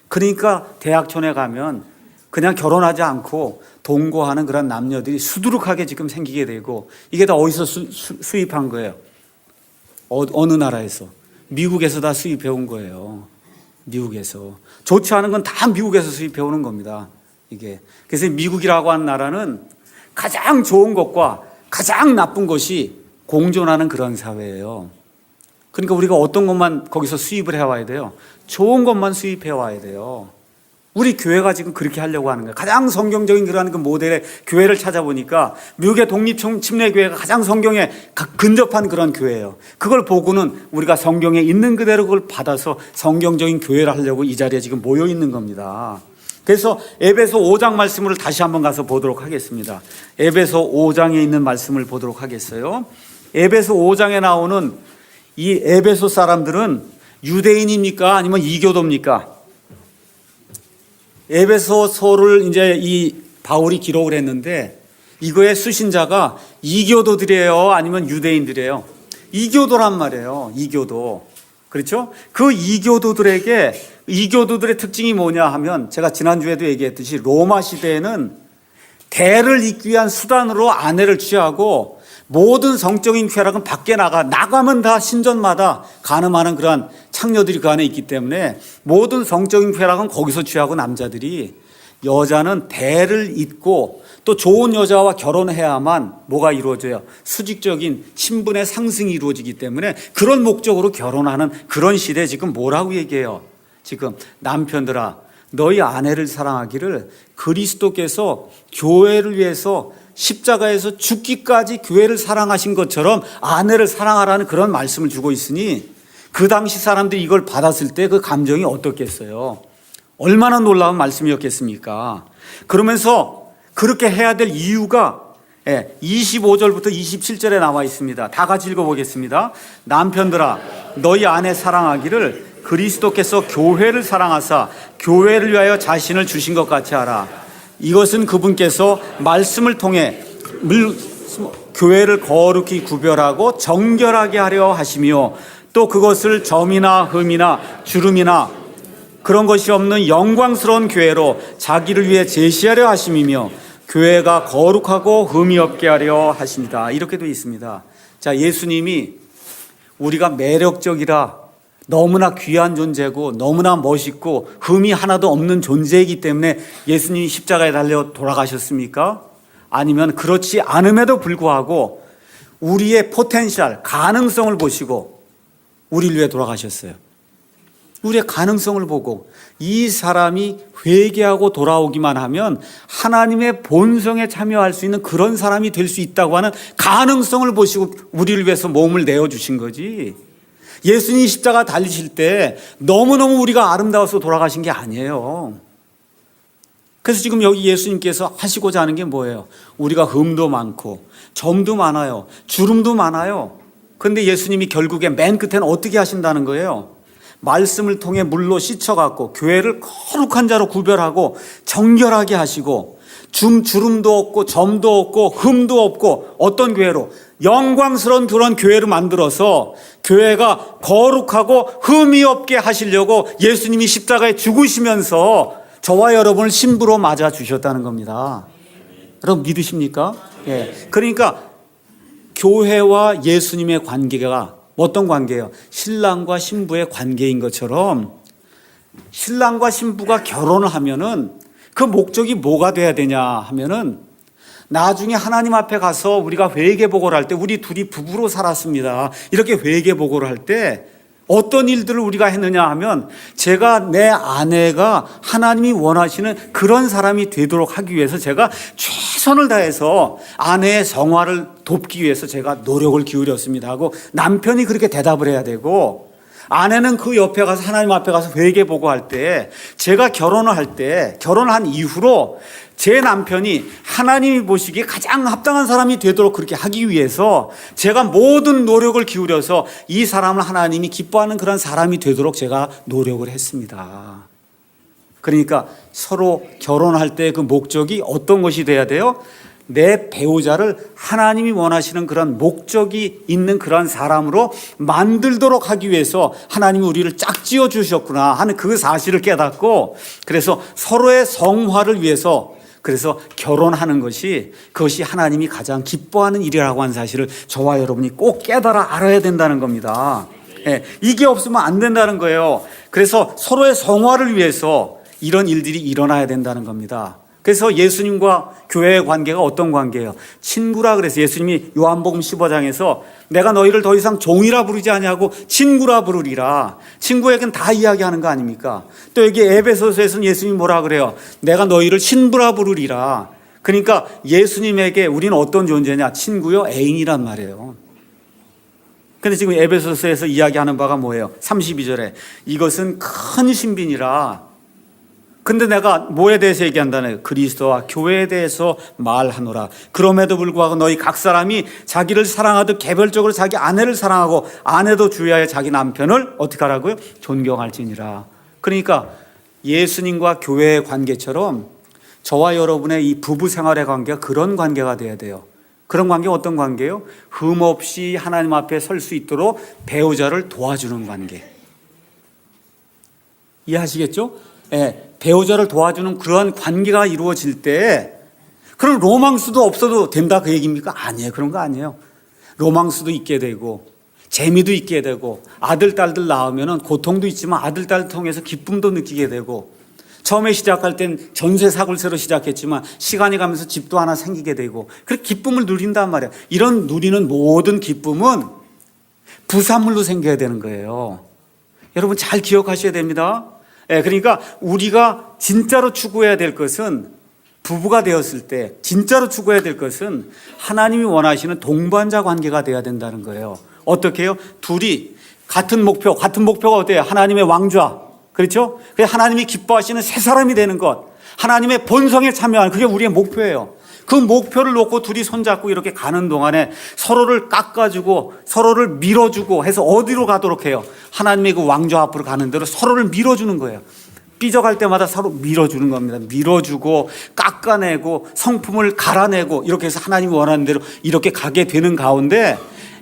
그러니까 대학촌에 가면 그냥 결혼하지 않고 동거하는 그런 남녀들이 수두룩하게 지금 생기게 되고 이게 다 어디서 수입한 거예요? 어느 나라에서? 미국에서 다 수입해 온 거예요. 미국에서. 좋지 않은 건 다 미국에서 수입해 오는 겁니다. 이게. 그래서 미국이라고 하는 나라는 가장 좋은 것과 가장 나쁜 것이 공존하는 그런 사회예요. 그러니까 우리가 어떤 것만 거기서 수입을 해와야 돼요? 좋은 것만 수입해 와야 돼요. 우리 교회가 지금 그렇게 하려고 하는 거예요. 가장 성경적인 그런 그 모델의 교회를 찾아보니까 미국의 독립침례교회가 가장 성경에 근접한 그런 교회예요. 그걸 보고는 우리가 성경에 있는 그대로 그걸 받아서 성경적인 교회를 하려고 이 자리에 지금 모여 있는 겁니다. 그래서 에베소 5장 말씀을 다시 한번 가서 보도록 하겠습니다. 에베소 5장에 있는 말씀을 보도록 하겠어요. 에베소 5장에 나오는 이 에베소 사람들은 유대인입니까? 아니면 이교도입니까? 에베소서를 이제 이 바울이 기록을 했는데 이거의 수신자가 이교도들이에요? 아니면 유대인들이에요? 이교도란 말이에요. 이교도. 그렇죠? 그 이교도들의 특징이 뭐냐 하면 제가 지난주에도 얘기했듯이 로마 시대에는 대를 잇기 위한 수단으로 아내를 취하고 모든 성적인 쾌락은 밖에 나가면 다 신전마다 간음하는 그러한 창녀들이 그 안에 있기 때문에 모든 성적인 쾌락은 거기서 취하고 남자들이 여자는 대를 잇고 또 좋은 여자와 결혼해야만 뭐가 이루어져요? 수직적인 신분의 상승이 이루어지기 때문에 그런 목적으로 결혼하는 그런 시대에 지금 뭐라고 얘기해요? 지금 남편들아 너희 아내를 사랑하기를 그리스도께서 교회를 위해서 십자가에서 죽기까지 교회를 사랑하신 것처럼 아내를 사랑하라는 그런 말씀을 주고 있으니 그 당시 사람들이 이걸 받았을 때 그 감정이 어떻겠어요? 얼마나 놀라운 말씀이었겠습니까? 그러면서 그렇게 해야 될 이유가 25절부터 27절에 나와 있습니다. 다 같이 읽어보겠습니다. 남편들아 너희 아내 사랑하기를 그리스도께서 교회를 사랑하사 교회를 위하여 자신을 주신 것 같이 하라. 이것은 그분께서 말씀을 통해 교회를 거룩히 구별하고 정결하게 하려 하시며 또 그것을 점이나 흠이나 주름이나 그런 것이 없는 영광스러운 교회로 자기를 위해 제시하려 하심이며 교회가 거룩하고 흠이 없게 하려 하십니다. 이렇게 되어 있습니다. 자, 예수님이 우리가 매력적이라 너무나 귀한 존재고 너무나 멋있고 흠이 하나도 없는 존재이기 때문에 예수님이 십자가에 달려 돌아가셨습니까? 아니면 그렇지 않음에도 불구하고 우리의 포텐셜, 가능성을 보시고 우리를 위해 돌아가셨어요. 우리의 가능성을 보고 이 사람이 회개하고 돌아오기만 하면 하나님의 본성에 참여할 수 있는 그런 사람이 될 수 있다고 하는 가능성을 보시고 우리를 위해서 몸을 내어주신 거지. 예수님이 십자가 달리실 때 너무너무 우리가 아름다워서 돌아가신 게 아니에요. 그래서 지금 여기 예수님께서 하시고자 하는 게 뭐예요? 우리가 흠도 많고 점도 많아요. 주름도 많아요. 그런데 예수님이 결국에 맨 끝에는 어떻게 하신다는 거예요? 말씀을 통해 물로 씻어갖고 교회를 거룩한 자로 구별하고 정결하게 하시고 주름도 없고 점도 없고 흠도 없고 어떤 교회로? 영광스러운 그런 교회를 만들어서 교회가 거룩하고 흠이 없게 하시려고 예수님이 십자가에 죽으시면서 저와 여러분을 신부로 맞아 주셨다는 겁니다. 여러분 믿으십니까? 예. 그러니까 교회와 예수님의 관계가 어떤 관계예요? 신랑과 신부의 관계인 것처럼 신랑과 신부가 결혼을 하면은 그 목적이 뭐가 돼야 되냐 하면은 나중에 하나님 앞에 가서 우리가 회개 보고를 할 때 우리 둘이 부부로 살았습니다. 이렇게 회개 보고를 할 때 어떤 일들을 우리가 했느냐 하면 제가 내 아내가 하나님이 원하시는 그런 사람이 되도록 하기 위해서 제가 최선을 다해서 아내의 성화를 돕기 위해서 제가 노력을 기울였습니다 하고 남편이 그렇게 대답을 해야 되고, 아내는 그 옆에 가서 하나님 앞에 가서 회개 보고할 때, 제가 결혼을 할 때, 결혼한 이후로 제 남편이 하나님이 보시기에 가장 합당한 사람이 되도록 그렇게 하기 위해서 제가 모든 노력을 기울여서 이 사람을 하나님이 기뻐하는 그런 사람이 되도록 제가 노력을 했습니다. 그러니까 서로 결혼할 때 그 목적이 어떤 것이 돼야 돼요? 내 배우자를 하나님이 원하시는 그런 목적이 있는 그런 사람으로 만들도록 하기 위해서 하나님이 우리를 짝지어 주셨구나 하는 그 사실을 깨닫고, 그래서 서로의 성화를 위해서 그래서 결혼하는 것이, 그것이 하나님이 가장 기뻐하는 일이라고 하는 사실을 저와 여러분이 꼭 깨달아 알아야 된다는 겁니다. 이게 없으면 안 된다는 거예요. 그래서 서로의 성화를 위해서 이런 일들이 일어나야 된다는 겁니다. 그래서 예수님과 교회의 관계가 어떤 관계예요? 친구라 그래서 예수님이 요한복음 15장에서 내가 너희를 더 이상 종이라 부르지 아니하고 친구라 부르리라. 친구에겐 다 이야기하는 거 아닙니까? 또 여기 에베소서에서는 예수님이 뭐라 그래요? 내가 너희를 신부라 부르리라. 그러니까 예수님에게 우리는 어떤 존재냐? 친구요, 애인이란 말이에요. 근데 지금 에베소서에서 이야기하는 바가 뭐예요? 32절에 이것은 큰 신비니라. 근데 내가 뭐에 대해서 얘기한다는, 그리스도와 교회에 대해서 말하노라. 그럼에도 불구하고 너희 각 사람이 자기를 사랑하듯 개별적으로 자기 아내를 사랑하고, 아내도 주의하여 자기 남편을 어떻게 하라고요? 존경할지니라. 그러니까 예수님과 교회의 관계처럼 저와 여러분의 이 부부 생활의 관계가 그런 관계가 돼야 돼요. 그런 관계가 어떤 관계예요? 흠없이 하나님 앞에 설 수 있도록 배우자를 도와주는 관계. 이해하시겠죠? 배우자를 도와주는 그러한 관계가 이루어질 때, 그럼 로망스도 없어도 된다 그 얘기입니까? 아니에요. 그런 거 아니에요. 로망스도 있게 되고 재미도 있게 되고, 아들 딸들 낳으면 고통도 있지만 아들 딸 통해서 기쁨도 느끼게 되고, 처음에 시작할 땐 전세 사골세로 시작했지만 시간이 가면서 집도 하나 생기게 되고, 그렇게 기쁨을 누린단 말이에요. 이런 누리는 모든 기쁨은 부산물로 생겨야 되는 거예요. 여러분 잘 기억하셔야 됩니다. 그러니까 우리가 진짜로 추구해야 될 것은, 부부가 되었을 때 진짜로 추구해야 될 것은 하나님이 원하시는 동반자 관계가 돼야 된다는 거예요. 어떻게 해요? 둘이 같은 목표가 어때요? 하나님의 왕좌, 그렇죠? 하나님이 기뻐하시는 새 사람이 되는 것, 하나님의 본성에 참여하는, 그게 우리의 목표예요. 그 목표를 놓고 둘이 손잡고 이렇게 가는 동안에 서로를 깎아주고 서로를 밀어주고 해서 어디로 가도록 해요? 하나님의 그 왕좌 앞으로 가는 대로 서로를 밀어주는 거예요. 삐져갈 때마다 서로 밀어주는 겁니다. 밀어주고 깎아내고 성품을 갈아내고, 이렇게 해서 하나님이 원하는 대로 이렇게 가게 되는 가운데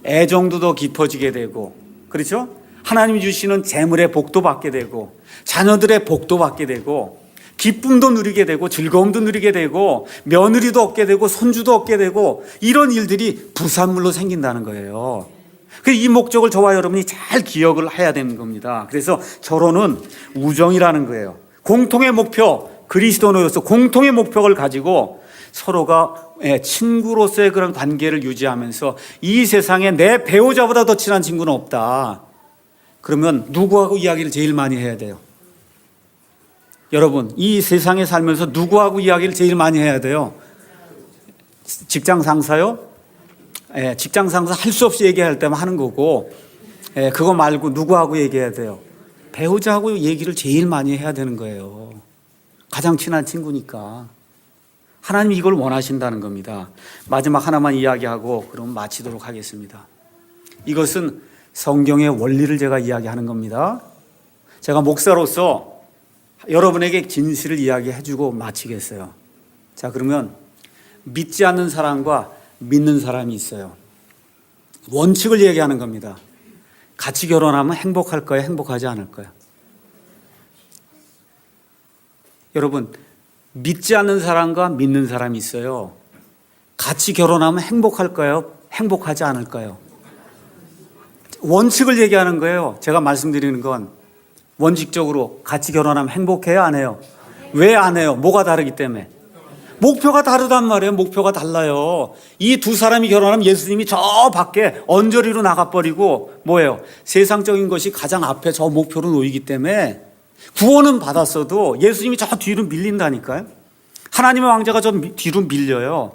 애정도 더 깊어지게 되고, 그렇죠? 하나님이 주시는 재물의 복도 받게 되고, 자녀들의 복도 받게 되고, 기쁨도 누리게 되고, 즐거움도 누리게 되고, 며느리도 얻게 되고, 손주도 얻게 되고, 이런 일들이 부산물로 생긴다는 거예요. 이 목적을 저와 여러분이 잘 기억을 해야 되는 겁니다. 그래서 결혼은 우정이라는 거예요. 공통의 목표, 그리스도로서 공통의 목표를 가지고 서로가 친구로서의 그런 관계를 유지하면서, 이 세상에 내 배우자보다 더 친한 친구는 없다. 그러면 누구하고 이야기를 제일 많이 해야 돼요? 여러분, 이 세상에 살면서 누구하고 이야기를 제일 많이 해야 돼요? 직장 상사요? 직장 상사 할 수 없이 얘기할 때만 하는 거고, 그거 말고 누구하고 얘기해야 돼요? 배우자하고 얘기를 제일 많이 해야 되는 거예요. 가장 친한 친구니까. 하나님이 이걸 원하신다는 겁니다. 마지막 하나만 이야기하고 그럼 마치도록 하겠습니다. 이것은 성경의 원리를 제가 이야기하는 겁니다. 제가 목사로서 여러분에게 진실을 이야기해주고 마치겠어요. 자, 그러면 믿지 않는 사람과 믿는 사람이 있어요. 원칙을 얘기하는 겁니다. 같이 결혼하면 행복할까요? 행복하지 않을까요? 여러분, 믿지 않는 사람과 믿는 사람이 있어요. 같이 결혼하면 행복할까요? 행복하지 않을까요? 원칙을 얘기하는 거예요. 제가 말씀드리는 건 원칙적으로 같이 결혼하면 행복해요? 안 해요? 왜 안 해요? 뭐가 다르기 때문에? 목표가 다르단 말이에요. 목표가 달라요. 이 두 사람이 결혼하면 예수님이 저 밖에 언저리로 나가버리고 뭐예요? 세상적인 것이 가장 앞에 저 목표로 놓이기 때문에 구원은 받았어도 예수님이 저 뒤로 밀린다니까요. 하나님의 왕자가 저 뒤로 밀려요.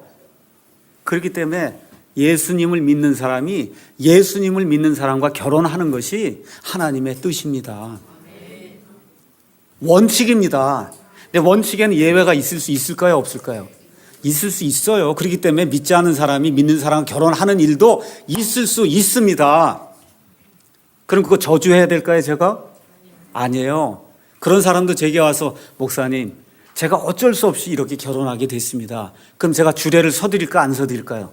그렇기 때문에 예수님을 믿는 사람이 예수님을 믿는 사람과 결혼하는 것이 하나님의 뜻입니다. 원칙입니다. 근데 원칙에는 예외가 있을 수 있을까요? 없을까요? 있을 수 있어요. 그렇기 때문에 믿지 않는 사람이 믿는 사람과 결혼하는 일도 있을 수 있습니다. 그럼 그거 저주해야 될까요, 제가? 아니에요. 그런 사람도 제게 와서 목사님, 제가 어쩔 수 없이 이렇게 결혼하게 됐습니다. 그럼 제가 주례를 서드릴까 안 서드릴까요?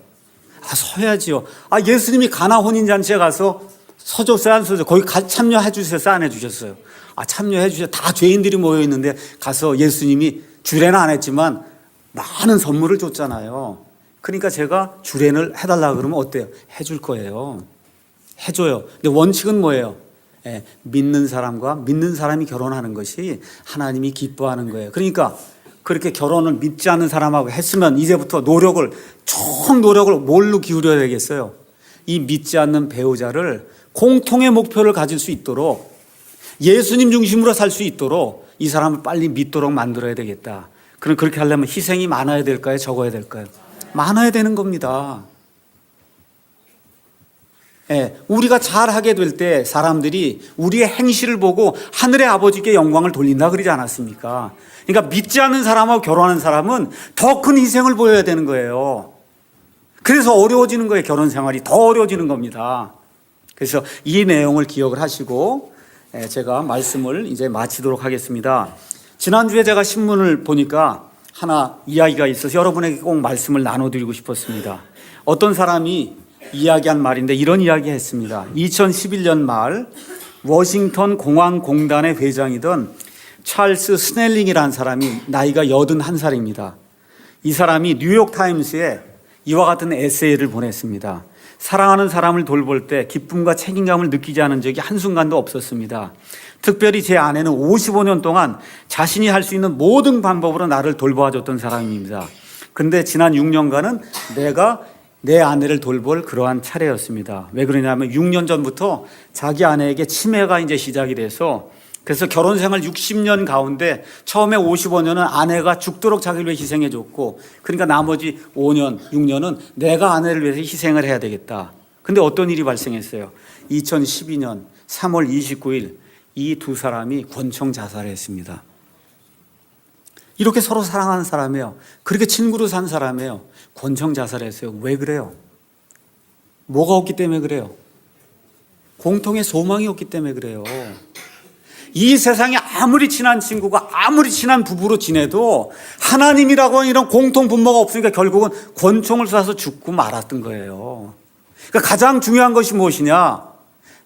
서야지요. 예수님이 가나 혼인잔치에 가서 서줬어요, 안 서줬어요? 거기 참여해 주셨어요, 안 해주셨어요? 참여해 주셨어요. 다 죄인들이 모여 있는데 가서 예수님이 주례는 안 했지만 많은 선물을 줬잖아요. 그러니까 제가 주례를 해달라 그러면 어때요? 해줄 거예요. 해줘요. 근데 원칙은 뭐예요? 믿는 사람과 믿는 사람이 결혼하는 것이 하나님이 기뻐하는 거예요. 그러니까 그렇게 결혼을 믿지 않는 사람하고 했으면 이제부터 총 노력을 뭘로 기울여야 되겠어요? 이 믿지 않는 배우자를 공통의 목표를 가질 수 있도록 예수님 중심으로 살 수 있도록 이 사람을 빨리 믿도록 만들어야 되겠다. 그럼 그렇게 하려면 희생이 많아야 될까요? 적어야 될까요? 많아야 되는 겁니다. 우리가 잘하게 될 때 사람들이 우리의 행실을 보고 하늘의 아버지께 영광을 돌린다 그러지 않았습니까? 그러니까 믿지 않는 사람하고 결혼하는 사람은 더 큰 희생을 보여야 되는 거예요. 그래서 어려워지는 거예요. 결혼 생활이 더 어려워지는 겁니다. 그래서 이 내용을 기억을 하시고 제가 말씀을 이제 마치도록 하겠습니다. 지난주에 제가 신문을 보니까 하나 이야기가 있어서 여러분에게 꼭 말씀을 나눠드리고 싶었습니다. 어떤 사람이 이야기한 말인데 이런 이야기 했습니다. 2011년 말 워싱턴 공항공단의 회장이던 찰스 스넬링이라는 사람이 나이가 81살입니다. 이 사람이 뉴욕타임스에 이와 같은 에세이를 보냈습니다. 사랑하는 사람을 돌볼 때 기쁨과 책임감을 느끼지 않은 적이 한순간도 없었습니다. 특별히 제 아내는 55년 동안 자신이 할 수 있는 모든 방법으로 나를 돌보아줬던 사람입니다. 그런데 지난 6년간은 내가 내 아내를 돌볼 그러한 차례였습니다. 왜 그러냐면 6년 전부터 자기 아내에게 치매가 이제 시작이 돼서 그래서 결혼 생활 60년 가운데 처음에 55년은 아내가 죽도록 자기를 위해 희생해 줬고 그러니까 나머지 5년, 6년은 내가 아내를 위해서 희생을 해야 되겠다. 근데 어떤 일이 발생했어요? 2012년 3월 29일 이 두 사람이 권총 자살을 했습니다. 이렇게 서로 사랑하는 사람이에요. 그렇게 친구로 산 사람이에요. 권총 자살했어요. 왜 그래요? 뭐가 없기 때문에 그래요? 공통의 소망이 없기 때문에 그래요. 이 세상에 아무리 친한 친구가 아무리 친한 부부로 지내도 하나님이라고 하는 이런 공통 분모가 없으니까 결국은 권총을 쏴서 죽고 말았던 거예요. 그러니까 가장 중요한 것이 무엇이냐?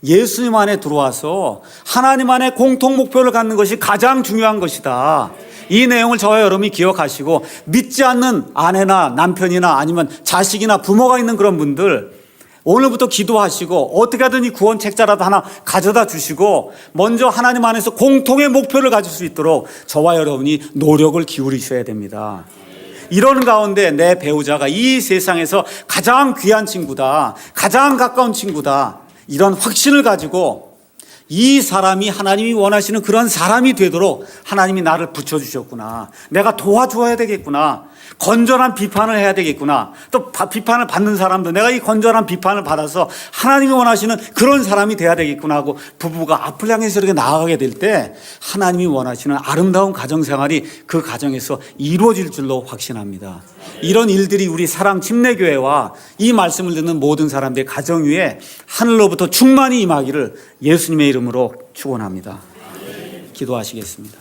예수님 안에 들어와서 하나님 안에 공통 목표를 갖는 것이 가장 중요한 것이다. 이 내용을 저와 여러분이 기억하시고 믿지 않는 아내나 남편이나 아니면 자식이나 부모가 있는 그런 분들 오늘부터 기도하시고 어떻게 하든 이 구원 책자라도 하나 가져다 주시고 먼저 하나님 안에서 공통의 목표를 가질 수 있도록 저와 여러분이 노력을 기울이셔야 됩니다. 이런 가운데 내 배우자가 이 세상에서 가장 귀한 친구다, 가장 가까운 친구다, 이런 확신을 가지고 이 사람이 하나님이 원하시는 그런 사람이 되도록 하나님이 나를 붙여주셨구나, 내가 도와줘야 되겠구나, 건전한 비판을 해야 되겠구나, 또 비판을 받는 사람도 내가 이 건전한 비판을 받아서 하나님이 원하시는 그런 사람이 돼야 되겠구나 하고 부부가 앞을 향해서 이렇게 나아가게 될 때 하나님이 원하시는 아름다운 가정생활이 그 가정에서 이루어질 줄로 확신합니다. 이런 일들이 우리 사랑 침례교회와 이 말씀을 듣는 모든 사람들의 가정 위에 하늘로부터 충만히 임하기를 예수님의 이름으로 축원합니다. 기도하시겠습니다.